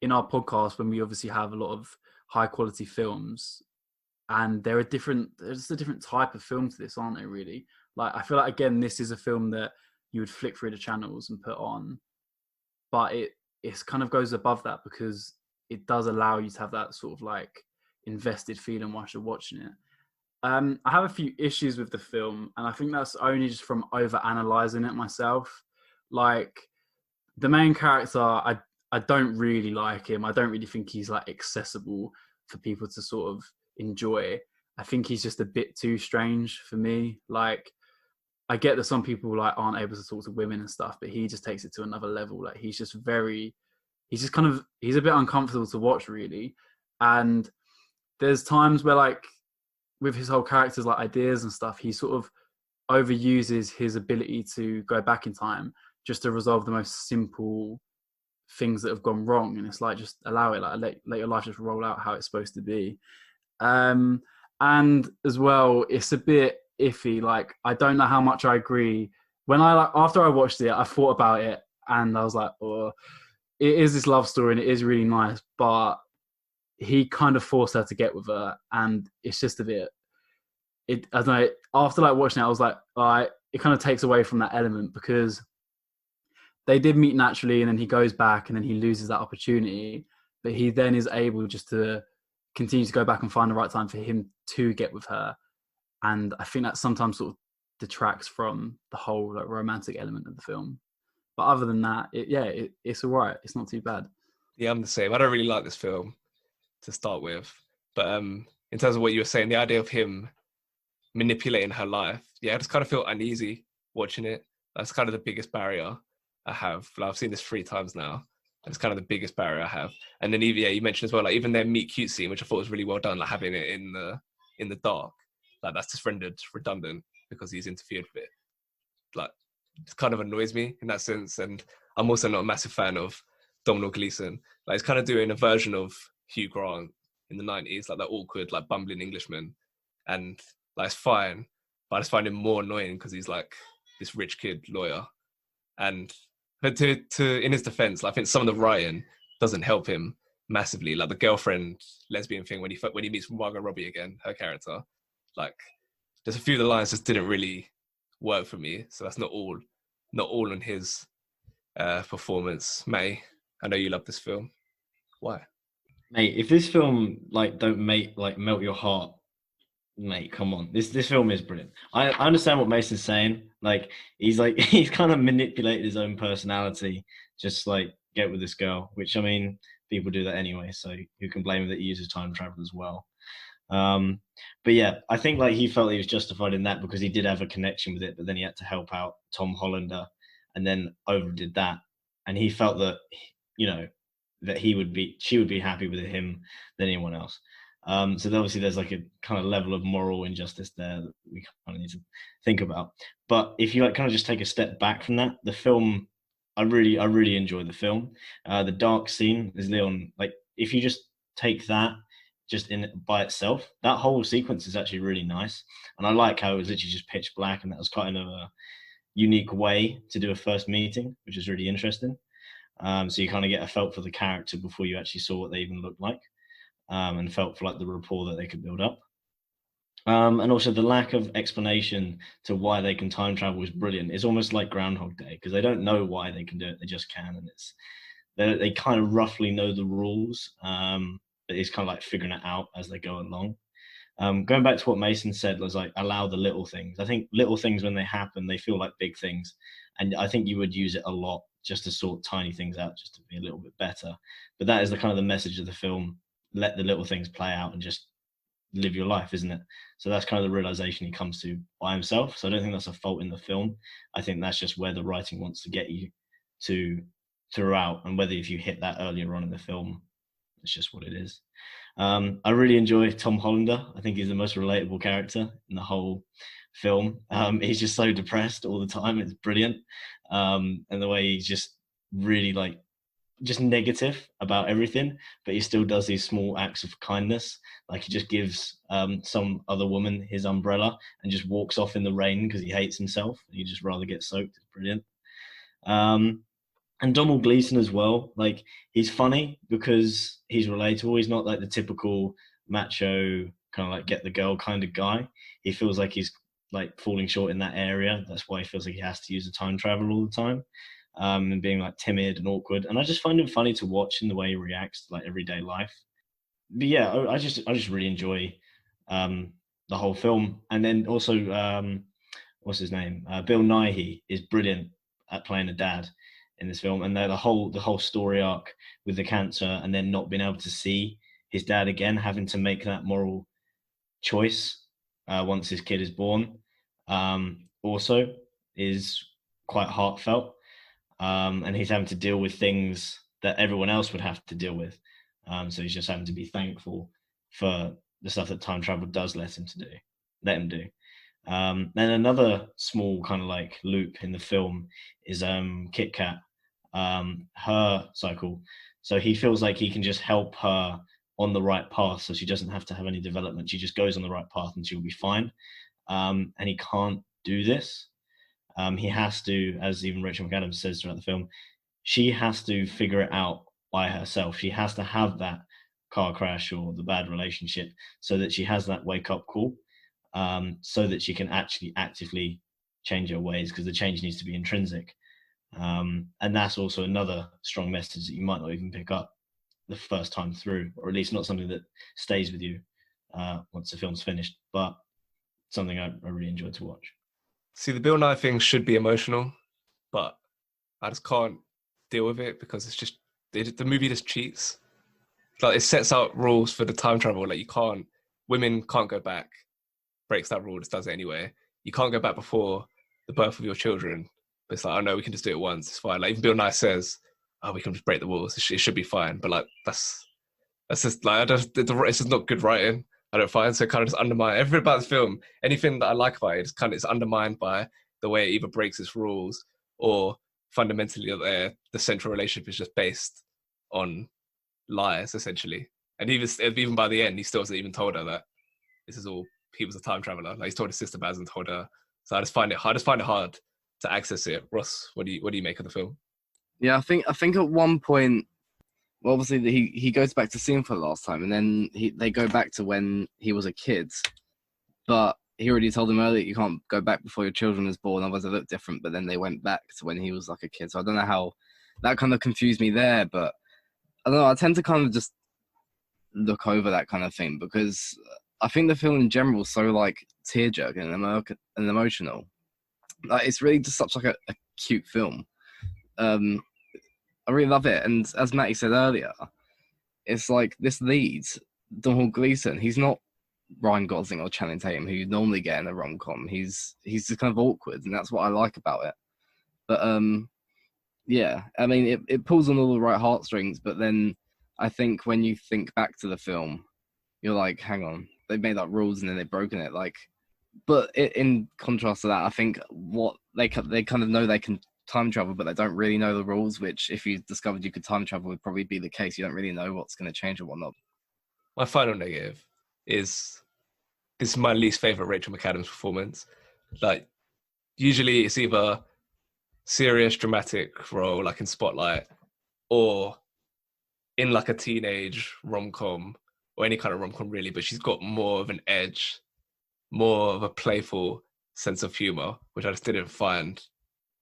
in our podcast when we obviously have a lot of high quality films, and there's a different type of film to this, aren't they, really? Like, I feel like, again, this is a film that you would flick through the channels and put on, but it's kind of goes above that because it does allow you to have that sort of like invested feeling whilst you're watching it. I have a few issues with the film, and I think that's only just from over analyzing it myself. Like, the main character, I don't really like him. I don't really think he's like accessible for people to sort of enjoy. I think he's just a bit too strange for me. Like, I get that some people like aren't able to talk to women and stuff, but he just takes it to another level. Like, he's a bit uncomfortable to watch, really. And there's times where, like, with his whole character's like ideas and stuff, he sort of overuses his ability to go back in time just to resolve the most simple things that have gone wrong. And it's like, just allow it, like let your life just roll out how it's supposed to be. And as well, it's a bit iffy. Like, I don't know how much I agree. When after I watched it, I thought about it and I was like, oh, it is this love story and it is really nice, but he kind of forced her to get with her, and it's just a bit, I don't know, after like watching it, I was like, it kind of takes away from that element, because they did meet naturally and then he goes back and then he loses that opportunity, but he then is able just to continue to go back and find the right time for him to get with her. And I think that sometimes sort of detracts from the whole like romantic element of the film. But other than that, it's all right. It's not too bad. Yeah, I'm the same. I don't really like this film to start with. But in terms of what you were saying, the idea of him manipulating her life, I just kind of feel uneasy watching it. That's kind of the biggest barrier I have. Like, I've seen this 3 times now. That's kind of the biggest barrier I have. And then even, you mentioned as well, like even their meet cute scene, which I thought was really well done, like having it in the dark, like that's just rendered redundant because he's interfered with it. Like it kind of annoys me in that sense. And I'm also not a massive fan of Domhnall Gleeson. Like he's kind of doing a version of Hugh Grant in the 90s, like that awkward, like bumbling Englishman. And like it's fine, but I just find him more annoying because he's like this rich kid lawyer. But to in his defense, like, I think some of the writing doesn't help him massively. Like the girlfriend lesbian thing when he meets Margot Robbie again, her character, like there's a few of the lines just didn't really work for me. So that's not all on his performance. May, I know you love this film. Why? Mate, if this film like don't melt your heart, mate, come on. This film is brilliant. I understand what Mason's saying. Like he's kind of manipulated his own personality, just like get with this girl, which I mean, people do that anyway, so who can blame him that he uses time travel as well? But yeah, I think like he felt he was justified in that because he did have a connection with it, but then he had to help out Tom Hollander and then overdid that. And he felt that, you know, that she would be happy with him than anyone else. So obviously there's like a kind of level of moral injustice there that we kind of need to think about. But if you like kind of just take a step back from that, the film, I really enjoy the film. The dark scene is Leon. Like if you just take that just in by itself, that whole sequence is actually really nice. And I like how it was literally just pitch black, and that was kind of a unique way to do a first meeting, which is really interesting. So you kind of get a felt for the character before you actually saw what they even looked like. And felt for like the rapport that they could build up. And also the lack of explanation to why they can time travel is brilliant. It's almost like Groundhog Day because they don't know why they can do it; they just can, and they kind of roughly know the rules, but it's kind of like figuring it out as they go along. Going back to what Mason said, was like allow the little things. I think little things when they happen, they feel like big things, and I think you would use it a lot just to sort tiny things out, just to be a little bit better. But that is the kind of the message of the film. Let the little things play out and just live your life, isn't it? So that's kind of the realization he comes to by himself. So I don't think that's a fault in the film. I think that's just where the writing wants to get you to throughout, and whether if you hit that earlier on in the film, it's just what it is. I really enjoy Tom Hollander. I think he's the most relatable character in the whole film. He's just so depressed all the time. It's brilliant. And the way he's just really like just negative about everything, but he still does these small acts of kindness. Like he just gives some other woman his umbrella and just walks off in the rain because he hates himself. He'd just rather get soaked. It's brilliant. And Domhnall Gleeson as well. Like he's funny because he's relatable. He's not like the typical macho kind of like get the girl kind of guy. He feels like he's like falling short in that area. That's why he feels like he has to use the time travel all the time. And being like timid and awkward, and I just find him funny to watch in the way he reacts to like everyday life. But yeah, I just really enjoy the whole film. And then also what's his name, Bill Nighy is brilliant at playing a dad in this film, and the whole story arc with the cancer and then not being able to see his dad again, having to make that moral choice once his kid is born, also is quite heartfelt. And he's having to deal with things that everyone else would have to deal with. So he's just having to be thankful for the stuff that time travel does let him do. Then another small kind of like loop in the film is Kit Kat, her cycle. So he feels like he can just help her on the right path, so she doesn't have to have any development. She just goes on the right path and she'll be fine. And he can't do this. He has to, as even Rachel McAdams says throughout the film, she has to figure it out by herself. She has to have that car crash or the bad relationship so that she has that wake up call, so that she can actually actively change her ways, because the change needs to be intrinsic. And that's also another strong message that you might not even pick up the first time through, or at least not something that stays with you once the film's finished, but something I really enjoyed to watch. See, the Bill Nye thing should be emotional, but I just can't deal with it because it's just the movie just cheats. Like it sets out rules for the time travel. Like women can't go back. Breaks that rule, just does it anyway. You can't go back before the birth of your children. But it's like, oh no, we can just do it once. It's fine. Like even Bill Nye says, we can just break the walls. It should be fine. But like that's just like it's just not good writing. I don't find, so it kind of just undermine everything about the film. Anything that I like about it is undermined by the way it either breaks its rules or fundamentally the central relationship is just based on lies, essentially. And even by the end, he still hasn't even told her that this is all, he was a time traveler. Like, he's told his sister, but hasn't told her. So I just find it hard to access it. Ross, what do you make of the film? Yeah, I think at one point, well, obviously he goes back to see him for the last time, and then they go back to when he was a kid, but he already told him earlier you can't go back before your children is born, otherwise they look different. But then they went back to when he was like a kid, so I don't know how that kind of confused me there. But I don't know. I tend to kind of just look over that kind of thing because I think the film in general is so like tear-jerking and emotional. Like, it's really just such like a cute film. I really love it, and as Matty said earlier, it's like this lead, Donald Gleason. He's not Ryan Gosling or Channing Tatum, who you normally get in a rom-com. He's just kind of awkward, and that's what I like about it. But yeah, I mean, it pulls on all the right heartstrings, but then I think when you think back to the film, you're like, hang on, they've made up rules and then they've broken it. Like, but in contrast to that, I think what they kind of know they can time travel, but they don't really know the rules, which if you discovered you could time travel would probably be the case. You don't really know what's going to change or whatnot. My final negative is this is my least favorite Rachel McAdams performance. Like, usually it's either serious dramatic role like in Spotlight or in like a teenage rom-com or any kind of rom-com really, but she's got more of an edge, more of a playful sense of humor, which I just didn't find.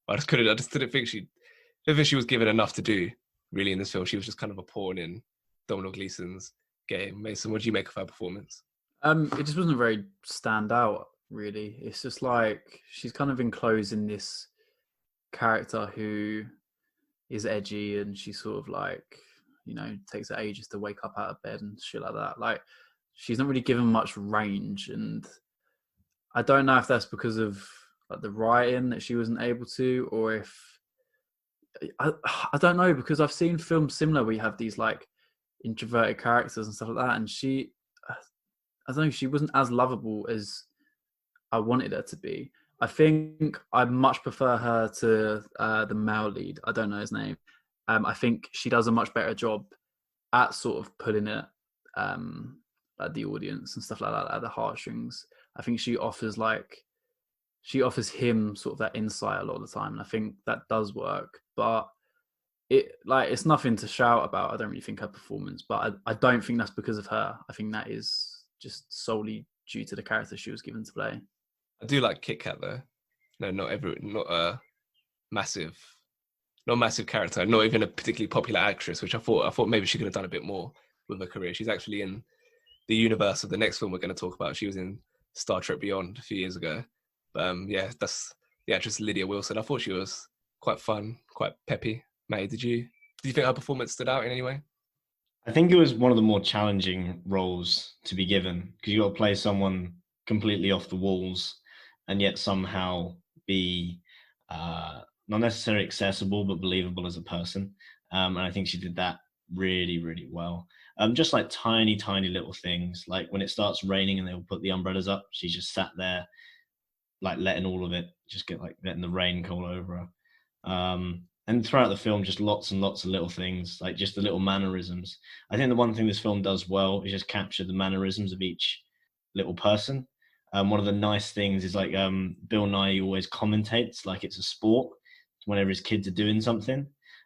I just didn't think she was given enough to do really in this film. She was just kind of a pawn in Domhnall Gleeson's game. Mason, what do you make of her performance? It just wasn't very stand out, really. It's just like she's kind of enclosed in this character who is edgy, and she sort of like, you know, takes her ages to wake up out of bed and shit like that. Like, she's not really given much range, and I don't know if that's because of like the writing that she wasn't able to, or if I don't know, because I've seen films similar where you have these like introverted characters and stuff like that, and she, I don't know, she wasn't as lovable as I wanted her to be. I think I much prefer her to the male lead. I don't know his name. I think she does a much better job at sort of pulling it at the audience and stuff like that, at the heartstrings. I think she offers him sort of that insight a lot of the time, and I think that does work. But it's nothing to shout about. I don't really think her performance, but I don't think that's because of her. I think that is just solely due to the character she was given to play. I do like Kit Kat though. No, not a massive character. Not even a particularly popular actress, which I thought maybe she could have done a bit more with her career. She's actually in the universe of the next film we're going to talk about. She was in Star Trek Beyond a few years ago. Yeah, that's the actress Lydia Wilson. I thought she was quite fun, quite peppy. May, did you think her performance stood out in any way? I think it was one of the more challenging roles to be given, because you got to play someone completely off the walls and yet somehow be not necessarily accessible but believable as a person. And I think she did that really, really well. Just like tiny little things, like when it starts raining and they'll put the umbrellas up, she's just sat there like letting all of it just get like letting the rain fall over her. And throughout the film, just lots and lots of little things, like just the little mannerisms. I think the one thing this film does well is just capture the mannerisms of each little person. One of the nice things is like Bill Nye always commentates like it's a sport whenever his kids are doing something.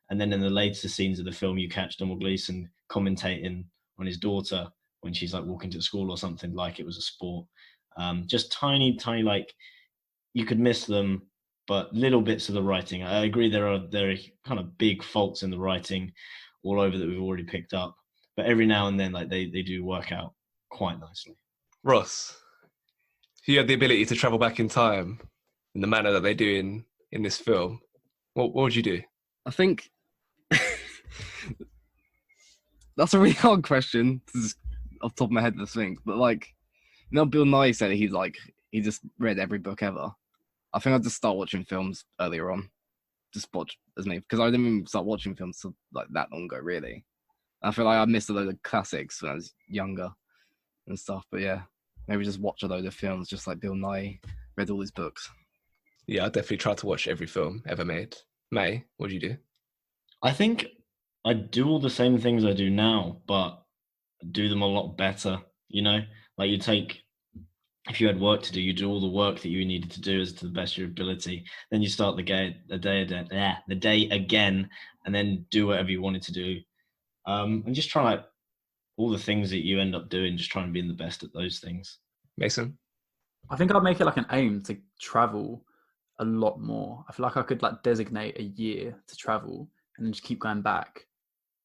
And then in the later scenes of the film, you catch Domhnall Gleeson commentating on his daughter when she's like walking to school or something, like it was a sport. Just tiny, like you could miss them, but little bits of the writing. I agree there are kind of big faults in the writing all over that we've already picked up, but every now and then like they do work out quite nicely. Ross, if you had the ability to travel back in time in the manner that they do in this film, what would you do? I think that's a really hard question just off the top of my head to think, but like, you know, Bill Nye said he just read every book ever. I think I'd just start watching films earlier on, just watch as many, because I didn't even start watching films like that long ago, really. I feel like I missed a load of classics when I was younger and stuff. But yeah, maybe just watch a load of films, just like Bill Nye read all his books. Yeah, I definitely try to watch every film ever made. May, what do you do? I think I do all the same things I do now, but do them a lot better. You know, like if you had work to do, you do all the work that you needed to do as to the best of your ability. Then you start the day again, and then do whatever you wanted to do, and just try like all the things that you end up doing. Just try and being the best at those things. Mason? I think I'd make it like an aim to travel a lot more. I feel like I could like designate a year to travel and then just keep going back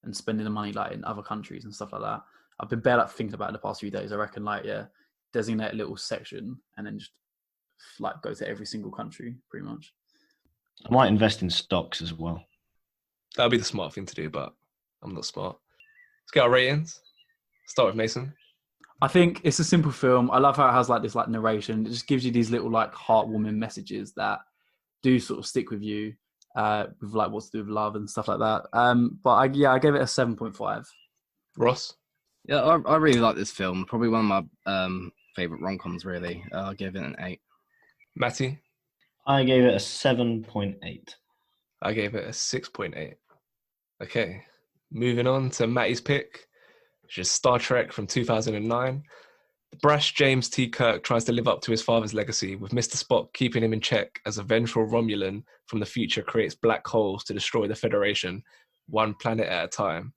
and spending the money like in other countries and stuff like that. I've been bare like thinking about it the past few days. I reckon like, yeah, designate a little section and then just like go to every single country pretty much. I might invest in stocks as well. That would be the smart thing to do, but I'm not smart. Let's get our ratings. Start with Mason. I think it's a simple film. I love how it has like this like narration. It just gives you these little like heartwarming messages that do sort of stick with you, with like what's to do with love and stuff like that. But I gave it a 7.5. Ross? Yeah, I really like this film. Probably one of my favorite rom-coms. Really, I gave it an 8. Matty? I gave it a 7.8. I gave it a 6.8. Okay, moving on to Matty's pick, which is Star Trek from 2009. The brash James T. Kirk tries to live up to his father's legacy, with Mr. Spock keeping him in check as a vengeful Romulan from the future creates black holes to destroy the Federation, one planet at a time.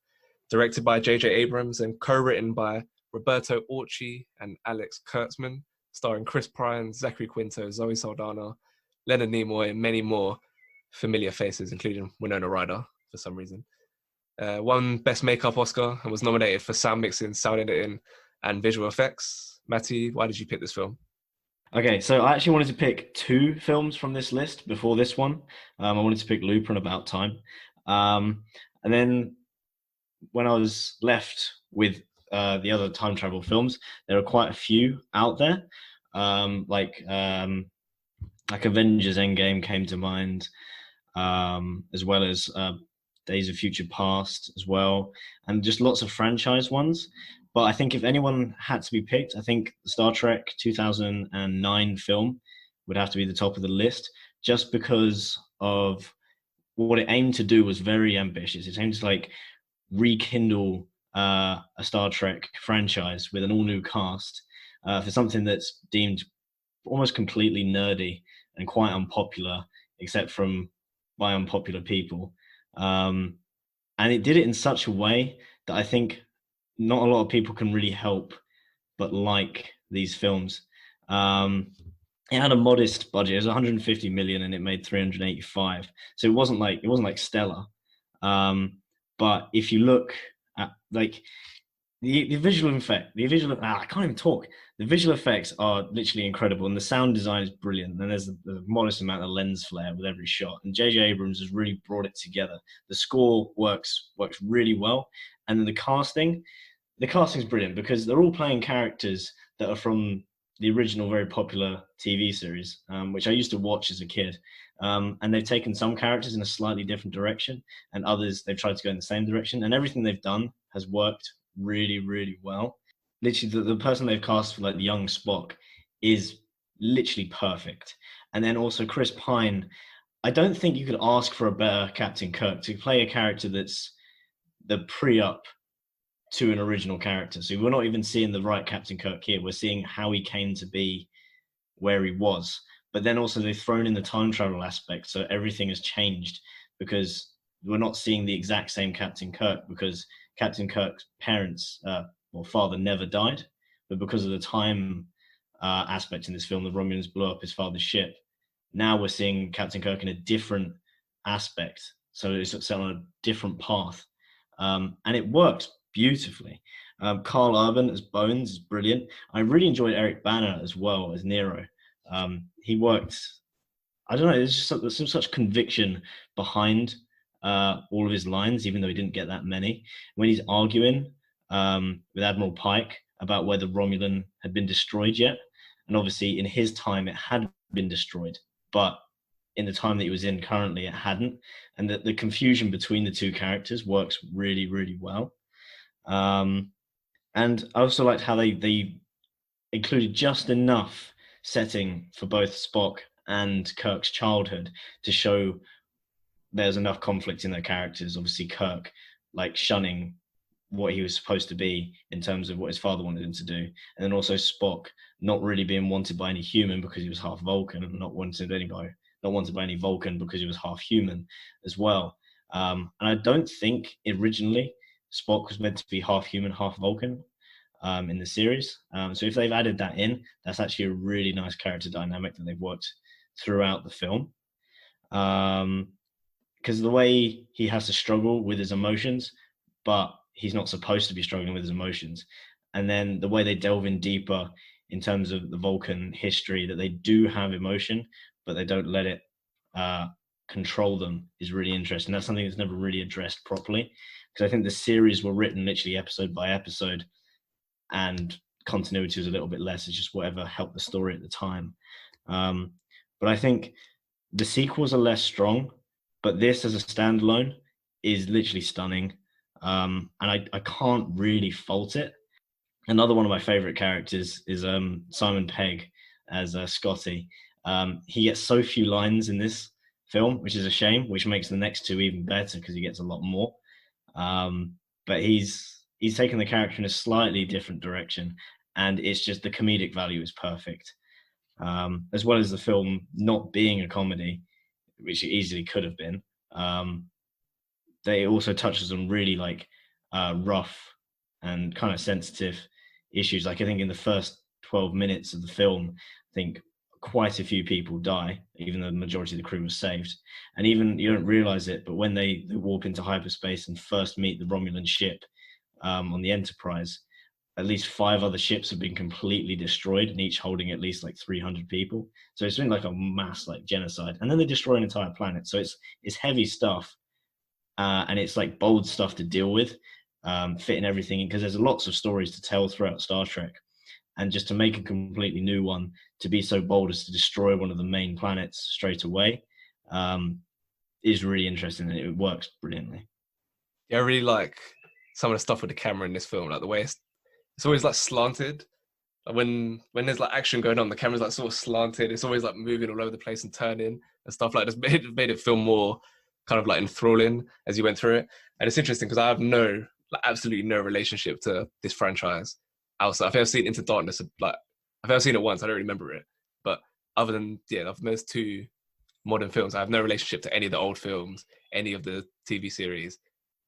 Directed by J.J. Abrams and co-written by Roberto Orci and Alex Kurtzman, starring Chris Pine, Zachary Quinto, Zoe Saldana, Leonard Nimoy, and many more familiar faces, including Winona Ryder for some reason. Won Best Makeup Oscar and was nominated for sound mixing, sound editing, and visual effects. Matty, why did you pick this film? Okay, so I actually wanted to pick 2 films from this list before this one. I wanted to pick Looper and About Time. And then when I was left with the other time travel films, there are quite a few out there. Like Avengers Endgame came to mind, as well as Days of Future Past as well, and just lots of franchise ones. But I think if anyone had to be picked, I think the Star Trek 2009 film would have to be the top of the list, just because of what it aimed to do was very ambitious. It aimed to like rekindle a Star Trek franchise with an all-new cast for something that's deemed almost completely nerdy and quite unpopular, except from by unpopular people. And it did it in such a way that I think not a lot of people can really help but like these films. It had a modest budget. It was 150 million and it made 385. So it wasn't like stellar. But if you look at like the visual effect, I can't even talk. The visual effects are literally incredible, and the sound design is brilliant. And there's a modest amount of lens flare with every shot. And J.J. Abrams has really brought it together. The score works really well, and then the casting's brilliant because they're all playing characters that are from the original very popular TV series, which I used to watch as a kid. And they've taken some characters in a slightly different direction, and others they've tried to go in the same direction. And everything they've done has worked really, really well. Literally, the person they've cast for like the young Spock is literally perfect. And then also Chris Pine, I don't think you could ask for a better Captain Kirk to play a character that's the pre-up to an original character. So we're not even seeing the right Captain Kirk here. We're seeing how he came to be where he was. But then also they've thrown in the time travel aspect. So everything has changed because we're not seeing the exact same Captain Kirk, because Captain Kirk's parents or father never died. But because of the time aspect in this film, the Romulans blew up his father's ship. Now we're seeing Captain Kirk in a different aspect. So it's set on a different path. And it worked beautifully. Carl Urban as Bones is brilliant. I really enjoyed Eric Bana as well as Nero. He worked, I don't know, there's some such conviction behind all of his lines, even though he didn't get that many. When he's arguing with Admiral Pike about whether Romulan had been destroyed yet, and obviously in his time it had been destroyed, but in the time that he was in currently, it hadn't. And that the confusion between the two characters works really, really well. And I also liked how they included just enough setting for both Spock and Kirk's childhood to show there's enough conflict in their characters. Obviously, Kirk like shunning what he was supposed to be in terms of what his father wanted him to do, and then also Spock not really being wanted by any human because he was half Vulcan, and not wanted by any Vulcan because he was half human as well. And I don't think originally Spock was meant to be half human, half Vulcan in the series. So if they've added that in, that's actually a really nice character dynamic that they've worked throughout the film. Because the way he has to struggle with his emotions, but he's not supposed to be struggling with his emotions. And then the way they delve in deeper in terms of the Vulcan history, that they do have emotion, but they don't let it control them, is really interesting. That's something that's never really addressed properly, because I think the series were written literally episode by episode, and continuity was a little bit less. It's just whatever helped the story at the time. But I think the sequels are less strong, but this as a standalone is literally stunning. And I can't really fault it. Another one of my favorite characters is Simon Pegg as Scotty. He gets so few lines in this film, which is a shame, which makes the next two even better because he gets a lot more. But he's taken the character in a slightly different direction, and it's just the comedic value is perfect. As well as the film not being a comedy, which it easily could have been. They also touches on really like rough and kind of sensitive issues. Like I think in the first 12 minutes of the film, I think quite a few people die, even though the majority of the crew was saved. And even you don't realize it, but when they warp into hyperspace and first meet the Romulan ship on the Enterprise, at least 5 other ships have been completely destroyed, and each holding at least like 300 people. So it's been like a mass like genocide, and then they destroy an entire planet. So it's heavy stuff, and it's like bold stuff to deal with, fitting everything in, because there's lots of stories to tell throughout Star Trek, and just to make a completely new one, to be so bold as to destroy one of the main planets straight away, is really interesting, and it works brilliantly. Yeah, I really like some of the stuff with the camera in this film, like the way it's always like slanted. Like when there's like action going on, the camera's like sort of slanted. It's always like moving all over the place and turning and stuff like that. It's made it feel more kind of like enthralling as you went through it. And it's interesting because I have absolutely no relationship to this franchise outside. I've ever seen Into Darkness, like I've ever seen it once. I don't remember it, but other than of those 2 modern films, I have no relationship to any of the old films, any of the TV series.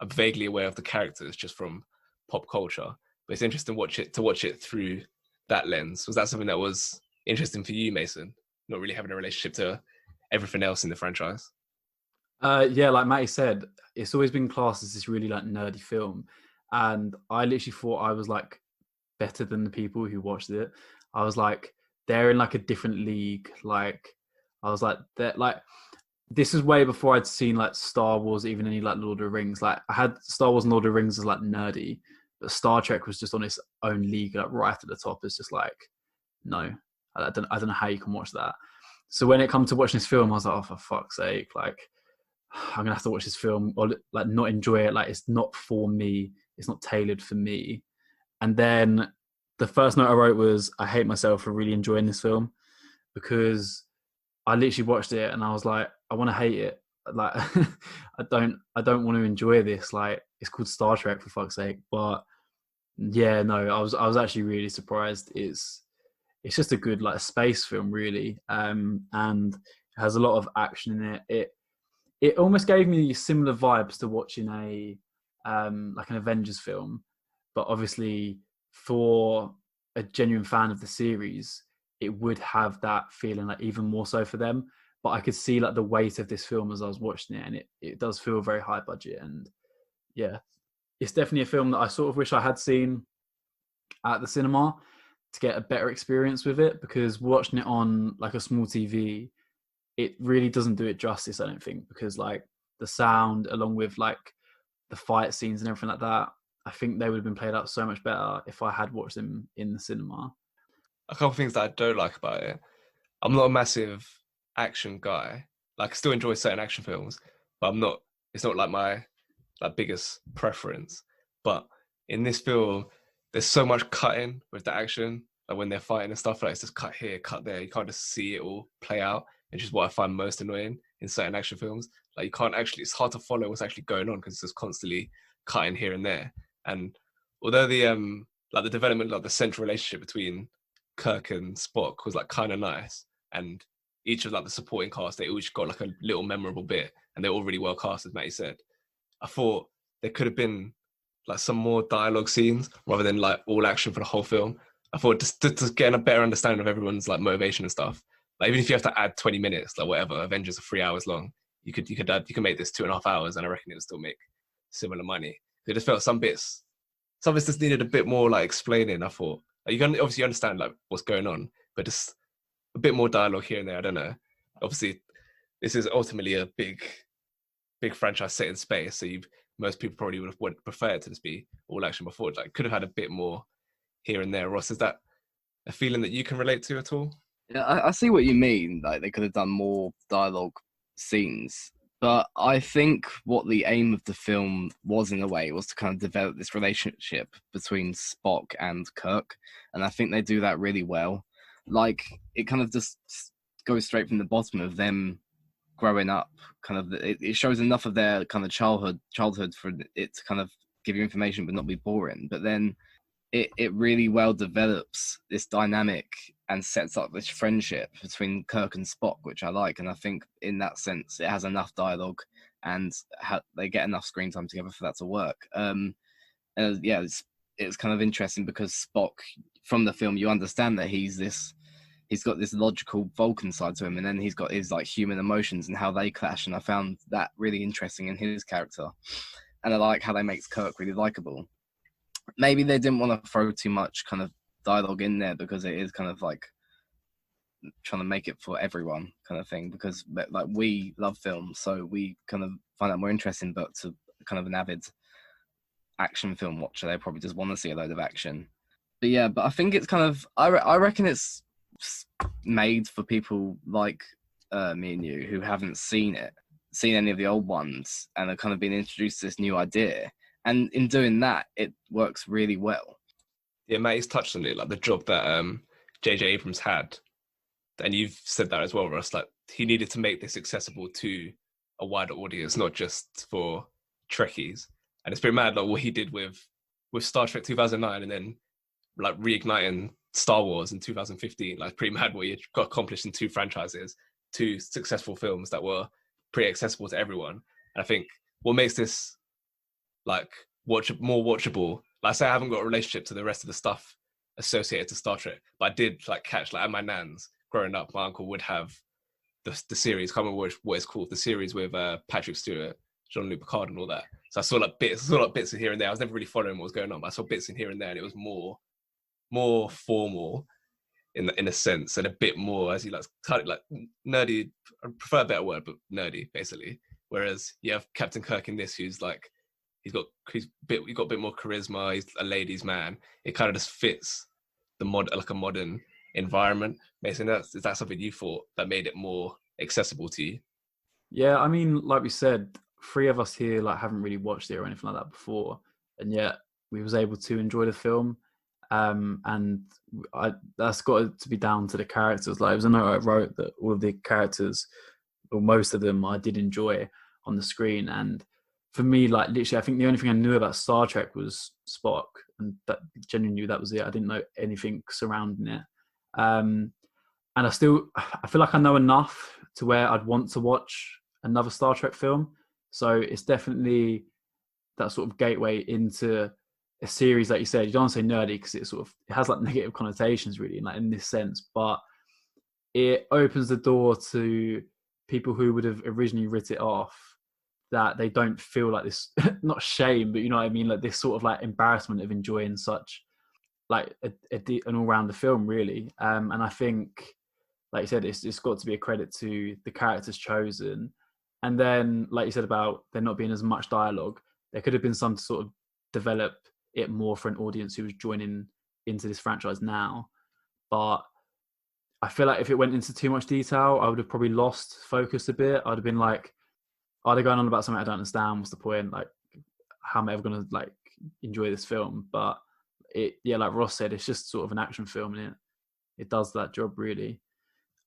I'm vaguely aware of the characters just from pop culture, but it's interesting to watch it through that lens. Was that something that was interesting for you, Mason? Not really having a relationship to everything else in the franchise? Yeah, like Matty said, it's always been classed as this really like nerdy film, and I literally thought I was like better than the people who watched it. I was like, they're in like a different league. Like I was like, that like this is way before I'd seen like Star Wars, even any like Lord of the Rings. Like I had Star Wars and Lord of the Rings as like nerdy, but Star Trek was just on its own league, like right at the top. It's just like, no, I don't know how you can watch that. So when it comes to watching this film, I was like, oh, for fuck's sake, like I'm gonna have to watch this film or like not enjoy it. Like it's not for me. It's not tailored for me. And then the first note I wrote was, I hate myself for really enjoying this film, because I literally watched it and I was like, I want to hate it. Like I don't want to enjoy this. Like it's called Star Trek, for fuck's sake. But yeah, no, I was actually really surprised. It's just a good like space film, really, and it has a lot of action in it. It almost gave me similar vibes to watching a like an Avengers film, but obviously for a genuine fan of the series, it would have that feeling like even more so for them. But I could see like the weight of this film as I was watching it, and it does feel very high budget. And yeah, it's definitely a film that I sort of wish I had seen at the cinema to get a better experience with it, because watching it on like a small TV, it really doesn't do it justice, I don't think, because like the sound along with like the fight scenes and everything like that, I think they would have been played out so much better if I had watched them in the cinema. A couple of things that I don't like about it. I'm not a massive action guy, Like, I still enjoy certain action films, but it's not like my like biggest preference. But in this film, there's so much cutting with the action. Like when they're fighting and stuff, like it's just cut here, cut there. You can't just see it all play out, which is what I find most annoying in certain action films. Like you can't actually, it's hard to follow what's actually going on because it's just constantly cutting here and there. And although the like the development, like the central relationship between Kirk and Spock was like kind of nice, and each of like the supporting cast, they each got like a little memorable bit, and they're all really well cast, as Matty said. I thought there could have been like some more dialogue scenes rather than like all action for the whole film. I thought just to get a better understanding of everyone's like motivation and stuff. Like even if you have to add 20 minutes, like whatever, Avengers are 3 hours long. You could make this 2.5 hours, and I reckon it would still make similar money. It just felt some bits just needed a bit more like explaining. I thought like, you can obviously understand like what's going on, but just a bit more dialogue here and there. I don't know. Obviously, this is ultimately a big franchise set in space, so most people probably would prefer it to just be all action before. Like could have had a bit more here and there. Ross, is that a feeling that you can relate to at all? Yeah, I see what you mean. Like they could have done more dialogue scenes, but I think what the aim of the film was, in a way, was to kind of develop this relationship between Spock and Kirk, and I think they do that really well. Like it kind of just goes straight from the bottom of them growing up. Kind of, it shows enough of their kind of childhood for it to kind of give you information, but not be boring. But then it really well develops this dynamic and sets up this friendship between Kirk and Spock, which I like. And I think in that sense, it has enough dialogue and they get enough screen time together for that to work. Yeah, it's kind of interesting because Spock, from the film, you understand that he's got this logical Vulcan side to him, and then he's got his like human emotions and how they clash. And I found that really interesting in his character. And I like how they make Kirk really likable. Maybe they didn't want to throw too much kind of dialogue in there because it is kind of like trying to make it for everyone kind of thing, because like we love films, so we kind of find that more interesting. But to kind of an avid action film watcher, they probably just want to see a load of action. But yeah, but I think it's kind of I reckon it's made for people like me and you who haven't seen any of the old ones and have kind of been introduced to this new idea. And in doing that, it works really well. Yeah, Matty's touched on it, like the job that J.J. Abrams had. And you've said that as well, Russ. Like, he needed to make this accessible to a wider audience, not just for Trekkies. And it's pretty mad, like, what he did with Star Trek 2009 and then, like, reigniting Star Wars in 2015. Like, pretty mad what he got accomplished in 2 franchises, 2 successful films that were pretty accessible to everyone. And I think what makes this like more watchable. Like I say, I haven't got a relationship to the rest of the stuff associated to Star Trek, but I did like catch, like at my nan's growing up, my uncle would have the series. I can't remember what it's called. The series with Patrick Stewart, Jean-Luc Picard, and all that. So I saw like bits in here and there. I was never really following what was going on, but I saw bits in here and there, and it was more formal in a sense, and a bit more, as you like nerdy. I prefer a better word, but nerdy basically. Whereas you have Captain Kirk in this, who's like. He's got a bit more charisma. He's a ladies' man. It kind of just fits a modern environment. Mason, is that something you thought that made it more accessible to you? Yeah, I mean, like we said, 3 of us here like haven't really watched it or anything like that before, and yet we was able to enjoy the film. And that's got to be down to the characters. Like, it was a note I wrote that all of the characters, or most of them, I did enjoy on the screen. And for me, like literally, I think the only thing I knew about Star Trek was Spock, and that genuinely knew that was it. I didn't know anything surrounding it. And I feel like I know enough to where I'd want to watch another Star Trek film. So it's definitely that sort of gateway into a series, like you said. You don't want to say nerdy because it has like negative connotations, really, like in this sense. But it opens the door to people who would have originally written it off, that they don't feel like this, not shame, but you know what I mean, like this sort of like embarrassment of enjoying such like an all-rounder film, really. And I think, like you said, it's got to be a credit to the characters chosen. And then, like you said about there not being as much dialogue, there could have been some to sort of develop it more for an audience who was joining into this franchise now. But I feel like if it went into too much detail, I would have probably lost focus a bit. I'd have been like, are they going on about something I don't understand? What's the point? Like, how am I ever going to like enjoy this film? But like Ross said, it's just sort of an action film, and it does that job really.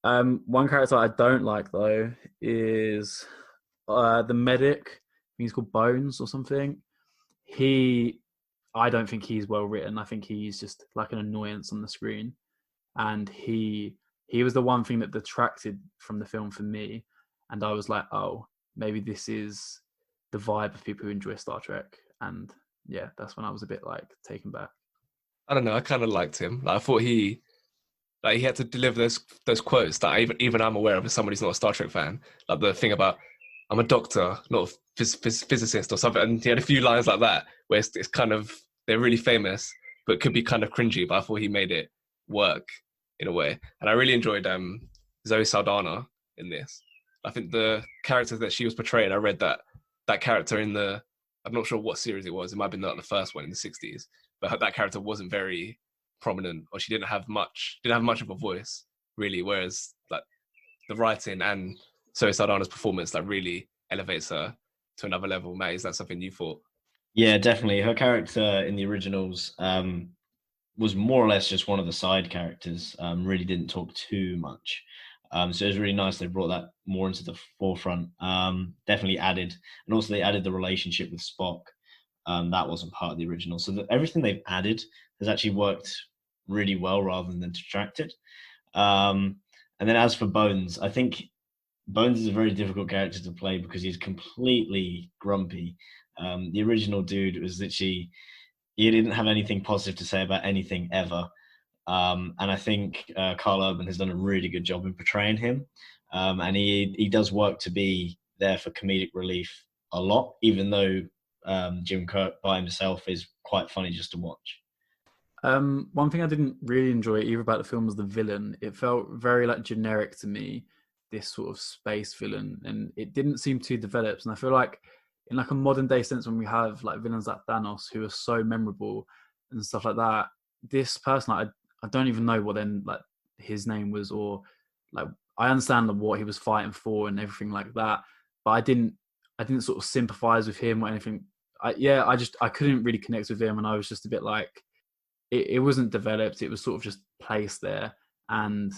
One character I don't like though is the medic. I think he's called Bones or something. I don't think he's well written. I think he's just like an annoyance on the screen, and he was the one thing that detracted from the film for me. And I was like, oh, maybe this is the vibe of people who enjoy Star Trek. And yeah, that's when I was a bit like taken back. I don't know. I kind of liked him. Like, I thought he had to deliver those quotes that even I'm aware of as somebody who's not a Star Trek fan. Like the thing about I'm a doctor, not a physicist or something. And he had a few lines like that where it's kind of, they're really famous, but could be kind of cringy. But I thought he made it work in a way. And I really enjoyed Zoe Saldana in this. I think the character that she was portraying, I read that character in I'm not sure what series it was. It might have been the first one in the 60s, but that character wasn't very prominent, or she didn't have much of a voice really. Whereas like the writing and Zoe Saldana's performance like really elevates her to another level. Matt, is that something you thought? Yeah, definitely. Her character in the originals was more or less just one of the side characters. Really didn't talk too much. So it was really nice they brought that more into the forefront. Definitely added, and also they added the relationship with Spock. That wasn't part of the original. So everything they've added has actually worked really well rather than detracted. And then as for Bones, I think Bones is a very difficult character to play because he's completely grumpy. The original dude was literally, he didn't have anything positive to say about anything ever. And I think Carl Urban has done a really good job in portraying him. And he does work to be there for comedic relief a lot, even though Jim Kirk by himself is quite funny just to watch. One thing I didn't really enjoy either about the film was the villain. It felt very like generic to me, this sort of space villain, and it didn't seem too developed. And I feel like in like a modern day sense, when we have like villains like Thanos who are so memorable and stuff like that, this person, like, I don't even know what then like his name was, or like I understand what he was fighting for and everything like that, but I didn't sort of sympathize with him or anything. I couldn't really connect with him, and I was just a bit like, it wasn't developed. It was sort of just placed there, and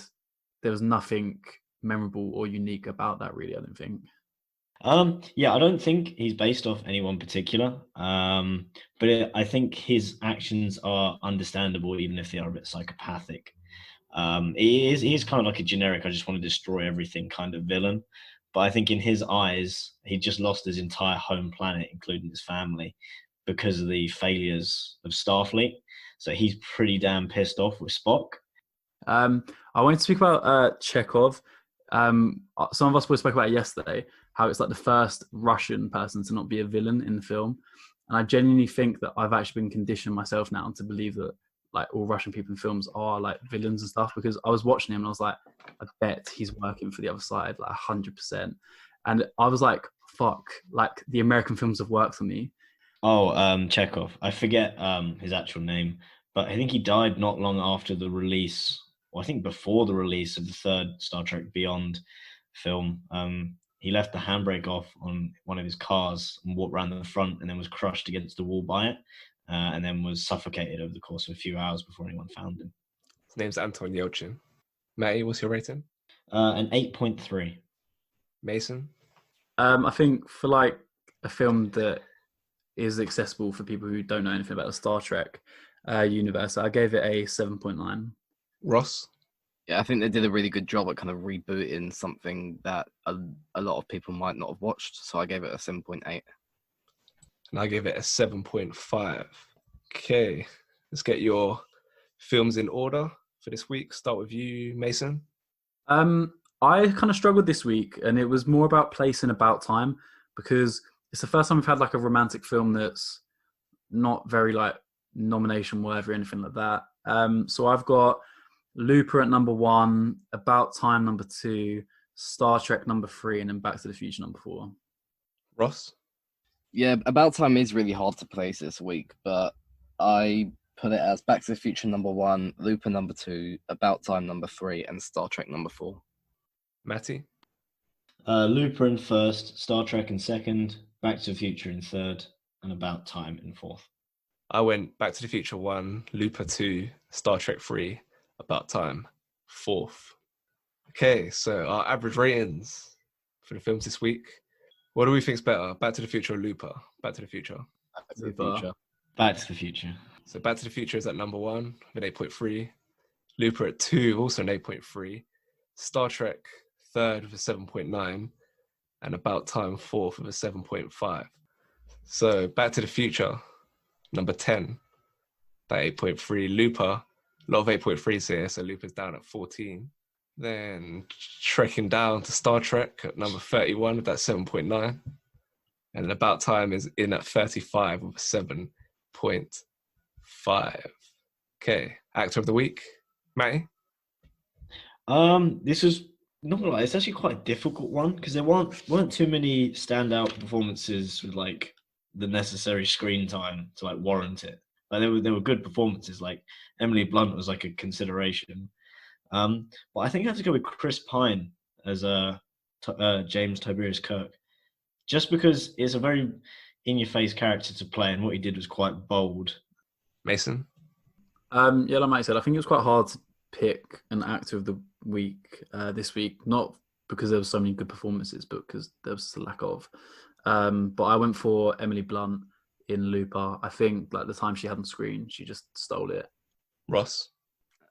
there was nothing memorable or unique about that, really, I don't think. Yeah, I don't think he's based off anyone particular. But I think his actions are understandable, even if they are a bit psychopathic. He is kind of like a generic, I just want to destroy everything kind of villain. But I think in his eyes, he just lost his entire home planet, including his family, because of the failures of Starfleet. So he's pretty damn pissed off with Spock. I wanted to speak about Chekhov. Some of us spoke about it yesterday, how it's like the first Russian person to not be a villain in the film. And I genuinely think that I've actually been conditioned myself now to believe that like all Russian people in films are like villains and stuff, because I was watching him and I was like, I bet he's working for the other side, like 100%. And I was like, fuck, like the American films have worked for me. Oh, Chekhov. I forget his actual name, but I think he died not long after the release, or I think before the release of the third Star Trek Beyond film. He left the handbrake off on one of his cars and walked around the front, and then was crushed against the wall by it, and then was suffocated over the course of a few hours before anyone found him. His name's Anton Yelchin. Matty, what's your rating? An 8.3. Mason? I think for like a film that is accessible for people who don't know anything about the Star Trek universe, I gave it a 7.9. Ross? Yeah, I think they did a really good job at kind of rebooting something that a lot of people might not have watched. So I gave it a 7.8. And I gave it a 7.5. Okay, let's get your films in order for this week. Start with you, Mason. I kind of struggled this week, and it was more about place and about time, because it's the first time we've had like a romantic film that's not very like nomination worthy or anything like that. So I've got Looper at number 1, About Time number 2, Star Trek number 3, and then Back to the Future number 4. Ross? Yeah, About Time is really hard to place this week, but I put it as Back to the Future number 1, Looper number 2, About Time number 3, and Star Trek number 4. Matty? Looper in first, Star Trek in second, Back to the Future in third, and About Time in fourth. I went Back to the Future 1, Looper 2, Star Trek 3, About Time, 4th. Okay, so our average ratings for the films this week. What do we think's better, Back to the Future or Looper? Back to the Future. Back to the Looper. Future. Back to the Future. So Back to the Future is at number 1 with an 8.3. Looper at 2, also an 8.3. Star Trek third with a 7.9. And About Time 4th with a 7.5. So Back to the Future, number 10, that 8.3. Looper, a lot of 8.3s here, so Looper's down at 14. Then trekking down to Star Trek at number 31 with that 7.9. And then About Time is in at 35 with a 7.5. Okay, Actor of the Week, Matty? This was not gonna lie, it's actually quite a difficult one because there weren't too many standout performances with like the necessary screen time to like warrant it. Like there were good performances. Like Emily Blunt was like a consideration. But I think I have to go with Chris Pine as James Tiberius Kirk, just because it's a very in-your-face character to play, and what he did was quite bold. Mason? Yeah, like Mike said, I think it was quite hard to pick an actor of the week this week, not because there were so many good performances, but because there was a lack of. But I went for Emily Blunt in Looper. I think like the time she had on screen, she just stole it. Ross?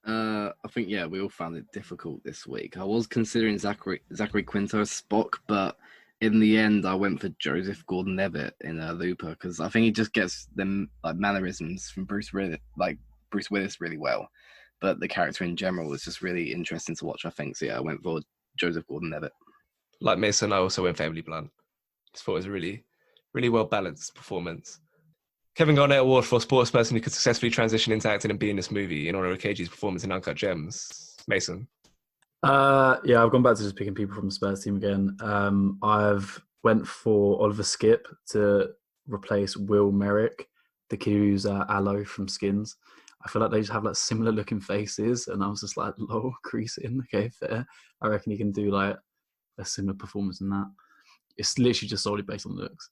I think, yeah, we all found it difficult this week. I was considering Zachary Quinto as Spock, but in the end, I went for Joseph Gordon-Levitt in Looper because I think he just gets them like mannerisms from Bruce Willis really well. But the character in general was just really interesting to watch, I think. So yeah, I went for Joseph Gordon-Levitt. Like Mason, I also went for Emily Blunt. Just thought it was a really, really well-balanced performance. Kevin Garnett Award for sports person who could successfully transition into acting and be in this movie in honor of KG's performance in Uncut Gems. Mason? Yeah, I've gone back to just picking people from the Spurs team again. I've went for Oliver Skipp to replace Will Merrick, the kid who's Aloe from Skins. I feel like they just have like similar looking faces, and I was just like, lol, creasing. Okay, fair. I reckon he can do like a similar performance in that. It's literally just solely based on looks.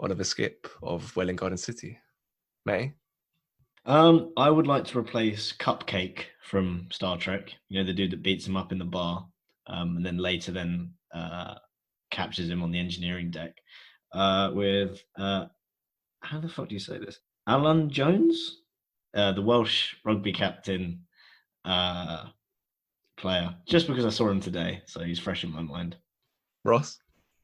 Oliver Skipp of Welling Garden City. May? I would like to replace Cupcake from Star Trek. You know, the dude that beats him up in the bar, and then later captures him on the engineering deck with how the fuck do you say this? Alan Jones, the Welsh rugby captain player. Just because I saw him today, so he's fresh in my mind. Ross?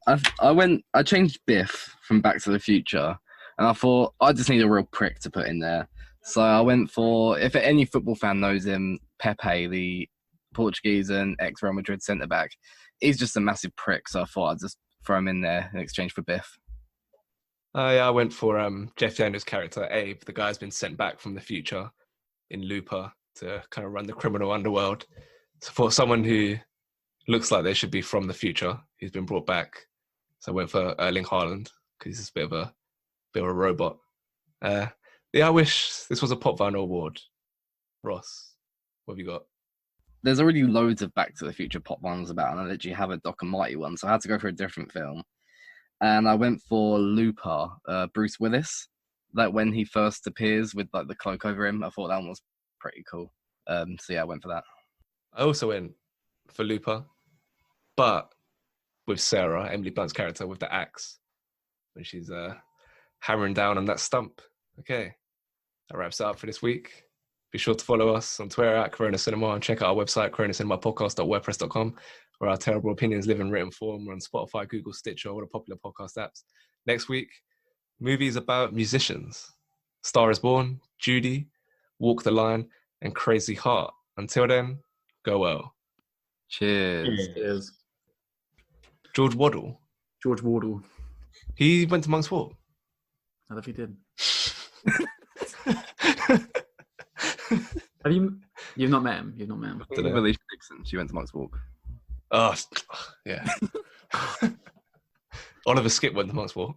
I changed Biff from Back to the Future, and I thought I just need a real prick to put in there. So I went for, if any football fan knows him, Pepe, the Portuguese and ex-Real Madrid centre-back. He's just a massive prick, so I thought I'd just throw him in there in exchange for Biff. Yeah, I went for Jeff Daniels' character, Abe. The guy's been sent back from the future in Looper to kind of run the criminal underworld. So for someone who looks like they should be from the future, he's been brought back. So I went for Erling Haaland because he's a bit of a robot. Yeah, I wish this was a Pop Vinyl Award. Ross, what have you got? There's already loads of Back to the Future pop ones about, and I literally have a Doc and Mighty one, so I had to go for a different film. And I went for Looper, Bruce Willis. Like when he first appears with like the cloak over him, I thought that one was pretty cool. So yeah, I went for that. I also went for Looper, but with Sarah, Emily Blunt's character, with the axe when she's hammering down on that stump. Okay, that wraps it up for this week. Be sure to follow us on Twitter at Corona Cinema and check out our website, coronacinemapodcast.wordpress.com, where our terrible opinions live in written form. We're on Spotify, Google, Stitcher, all the popular podcast apps. Next week, movies about musicians. Star is Born, Judy, Walk the Line, and Crazy Heart. Until then, go well. Cheers. Cheers. George Waddle. George Wardle. He went to Monk's Walk. I don't know if he did. You've not met him? You've not met him? Felicia Dixon, she went to Monk's Walk. Oh, yeah. Oliver Skipp went to Monk's Walk.